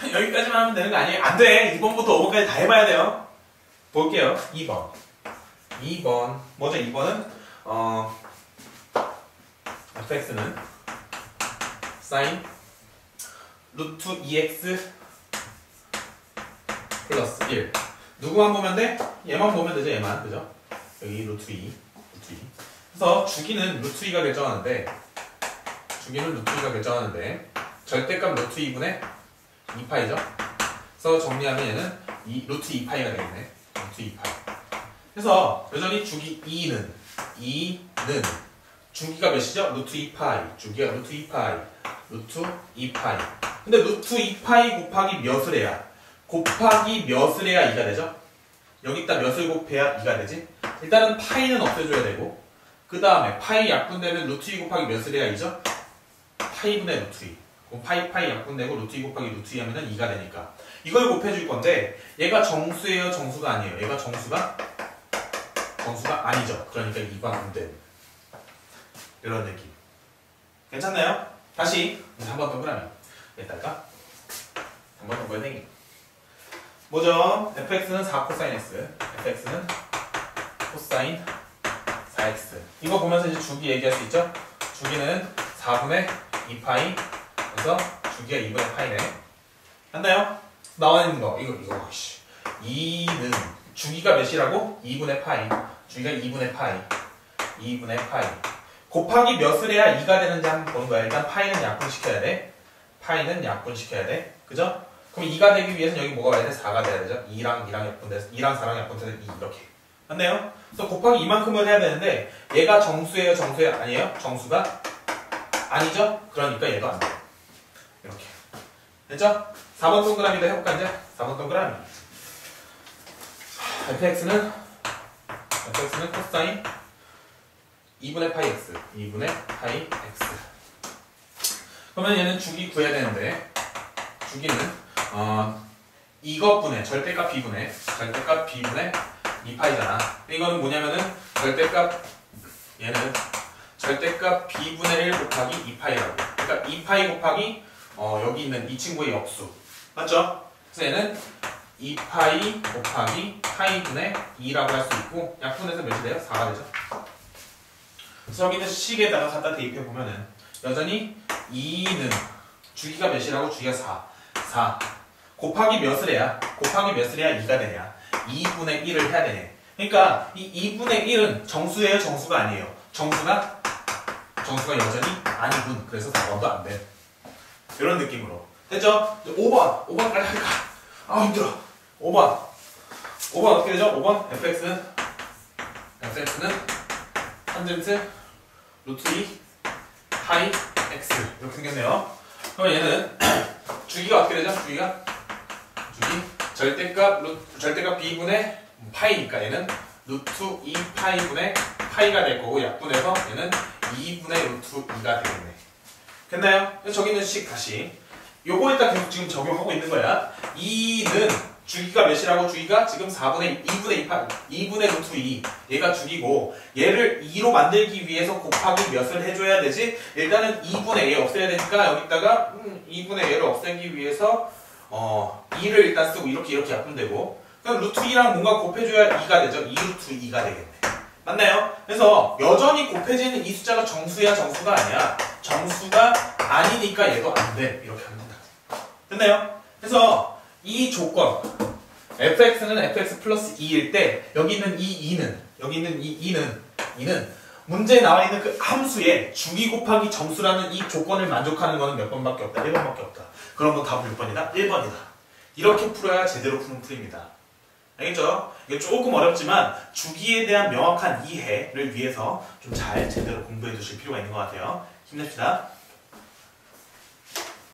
여기까지만 하면 되는 거 아니에요? 안 돼. 2번부터 5번까지 다 해봐야 돼요. 볼게요. 2번 뭐죠? 2번은 fx는 sin 루트 2x 플러스 1 누구만 보면 돼? 얘만 보면 되죠. 얘만. 그죠? 여기 루트 2 그래서 주기는 루트 2가 결정하는데 절대값 루트 2분의 2파이죠. 그래서 정리하면 얘는 루트 2파이가 되겠네. 루트 2파이. 그래서 여전히 주기 2는 주기가 몇이죠? 루트 2파이. 주기가 루트 2파이. 루트 2파이. 근데 루트 2파이 곱하기 몇을 해야? 곱하기 몇을 해야 2가 되죠? 여기다 몇을 곱해야 2가 되지? 일단은 파이는 없애줘야 되고 그 다음에 파이 약분되면 루트 2 곱하기 몇을 해야 2죠? 파이분의 루트 2. 그럼 파이 약분되고 루트 2 곱하기 루트 2 하면 2가 되니까 이걸 곱해줄 건데 얘가 정수예요? 정수가 아니에요? 얘가 정수가 아니죠. 그러니까 2가 안 돼. 이런 느낌. 괜찮나요? 다시 한 번 동그라미 여기다가 한 번 동그라미 뭐죠? fx는 4 코사인 x fx는 코사인 4x 이거 보면서 이제 주기 얘기할 수 있죠? 주기는 4분의 2파이 그래서 주기가 2분의 파이네. 맞나요? 나와 있는 거 이거 2는 주기가 몇이라고? 2분의 파이. 주기가 2분의 파이 곱하기 몇을 해야 2가 되는지 한번 보는 거야. 일단 파이는 약분시켜야 돼. 그죠? 그럼 2가 되기 위해서는 여기 뭐가 와야 돼? 4가 돼야 되죠? 2랑 약분돼서 2랑 4랑 약분돼서 2 이렇게. 맞나요? 그래서 곱하기 이만큼을 해야 되는데 얘가 정수예요? 아니에요? 정수가 아니죠? 그러니까 얘도 안 돼요. 이렇게. 됐죠? 4번 동그라미도 해볼까 이제? 4번 동그라미. fx는 코사인 2분의 파이 x. 그러면 얘는 주기 구해야 되는데 주기는 이것분의 절대값 b분의 2파이잖아. 이거는 뭐냐면은 얘는 절대값 b분의 1 곱하기 2파이라고. 그러니까 2파이 곱하기 여기 있는 이 친구의 역수. 맞죠? 그래서 얘는 2파이 곱하기 파이분의 2라고 할 수 있고 약분해서 몇이 돼요? 4가 되죠? 그래서 여기 있는 식에다가 갖다 대입해 보면은 여전히 2는 주기가 몇이라고? 주기가 4 곱하기 몇을 해야 2가 되냐? 2분의 1을 해야 되네. 그러니까 이 2분의 1은 정수예요? 정수가 아니에요? 정수가 여전히 아니군. 그래서 4번도 안 돼. 이런 느낌으로. 됐죠? 5번까지 할까? 아 힘들어. 5번 어떻게 되죠? 5번 fx는 탄젠트 루트 2 파이 x 이렇게 생겼네요. 그럼 얘는 주기가 어떻게 되죠? 주기 절대값 b분의 파이니까 얘는 루트 2파이분의 파이가 될 거고 약분해서 얘는 2분의 루트 2가 되겠네. 됐나요? 저기 있는 식 다시 요거 일단 계속 지금 적용하고 있는 거야. 2는 주기가 몇이라고? 주기가 지금 2분의 루트 2 얘가 주기고 얘를 2로 만들기 위해서 곱하기 몇을 해줘야 되지? 일단은 2분의 얘 없애야 되니까 여기다가 2분의 얘를 없애기 위해서 2를 일단 쓰고 이렇게 약분되고 그럼 루트 2랑 뭔가 곱해줘야 2가 되죠? 2 루트 2가 되겠네. 맞나요? 그래서 여전히 곱해지는 이 숫자가 정수야? 정수가 아니야? 정수가 아니니까 얘도 안 돼. 이렇게 하면 된다. 됐나요? 그래서 이 조건 fx는 fx 플러스 2일 때 여기 있는 이 2는 문제에 나와 있는 그 함수의 주기 곱하기 정수라는 이 조건을 만족하는 거는 몇 번밖에 없다. 1번밖에 없다. 그럼 너 답은 몇 번이다? 1번이다. 이렇게 풀어야 제대로 푸는 풀입니다. 알겠죠? 이게 조금 어렵지만 주기에 대한 명확한 이해를 위해서 좀 잘 제대로 공부해 두실 필요가 있는 것 같아요. 힘냅시다.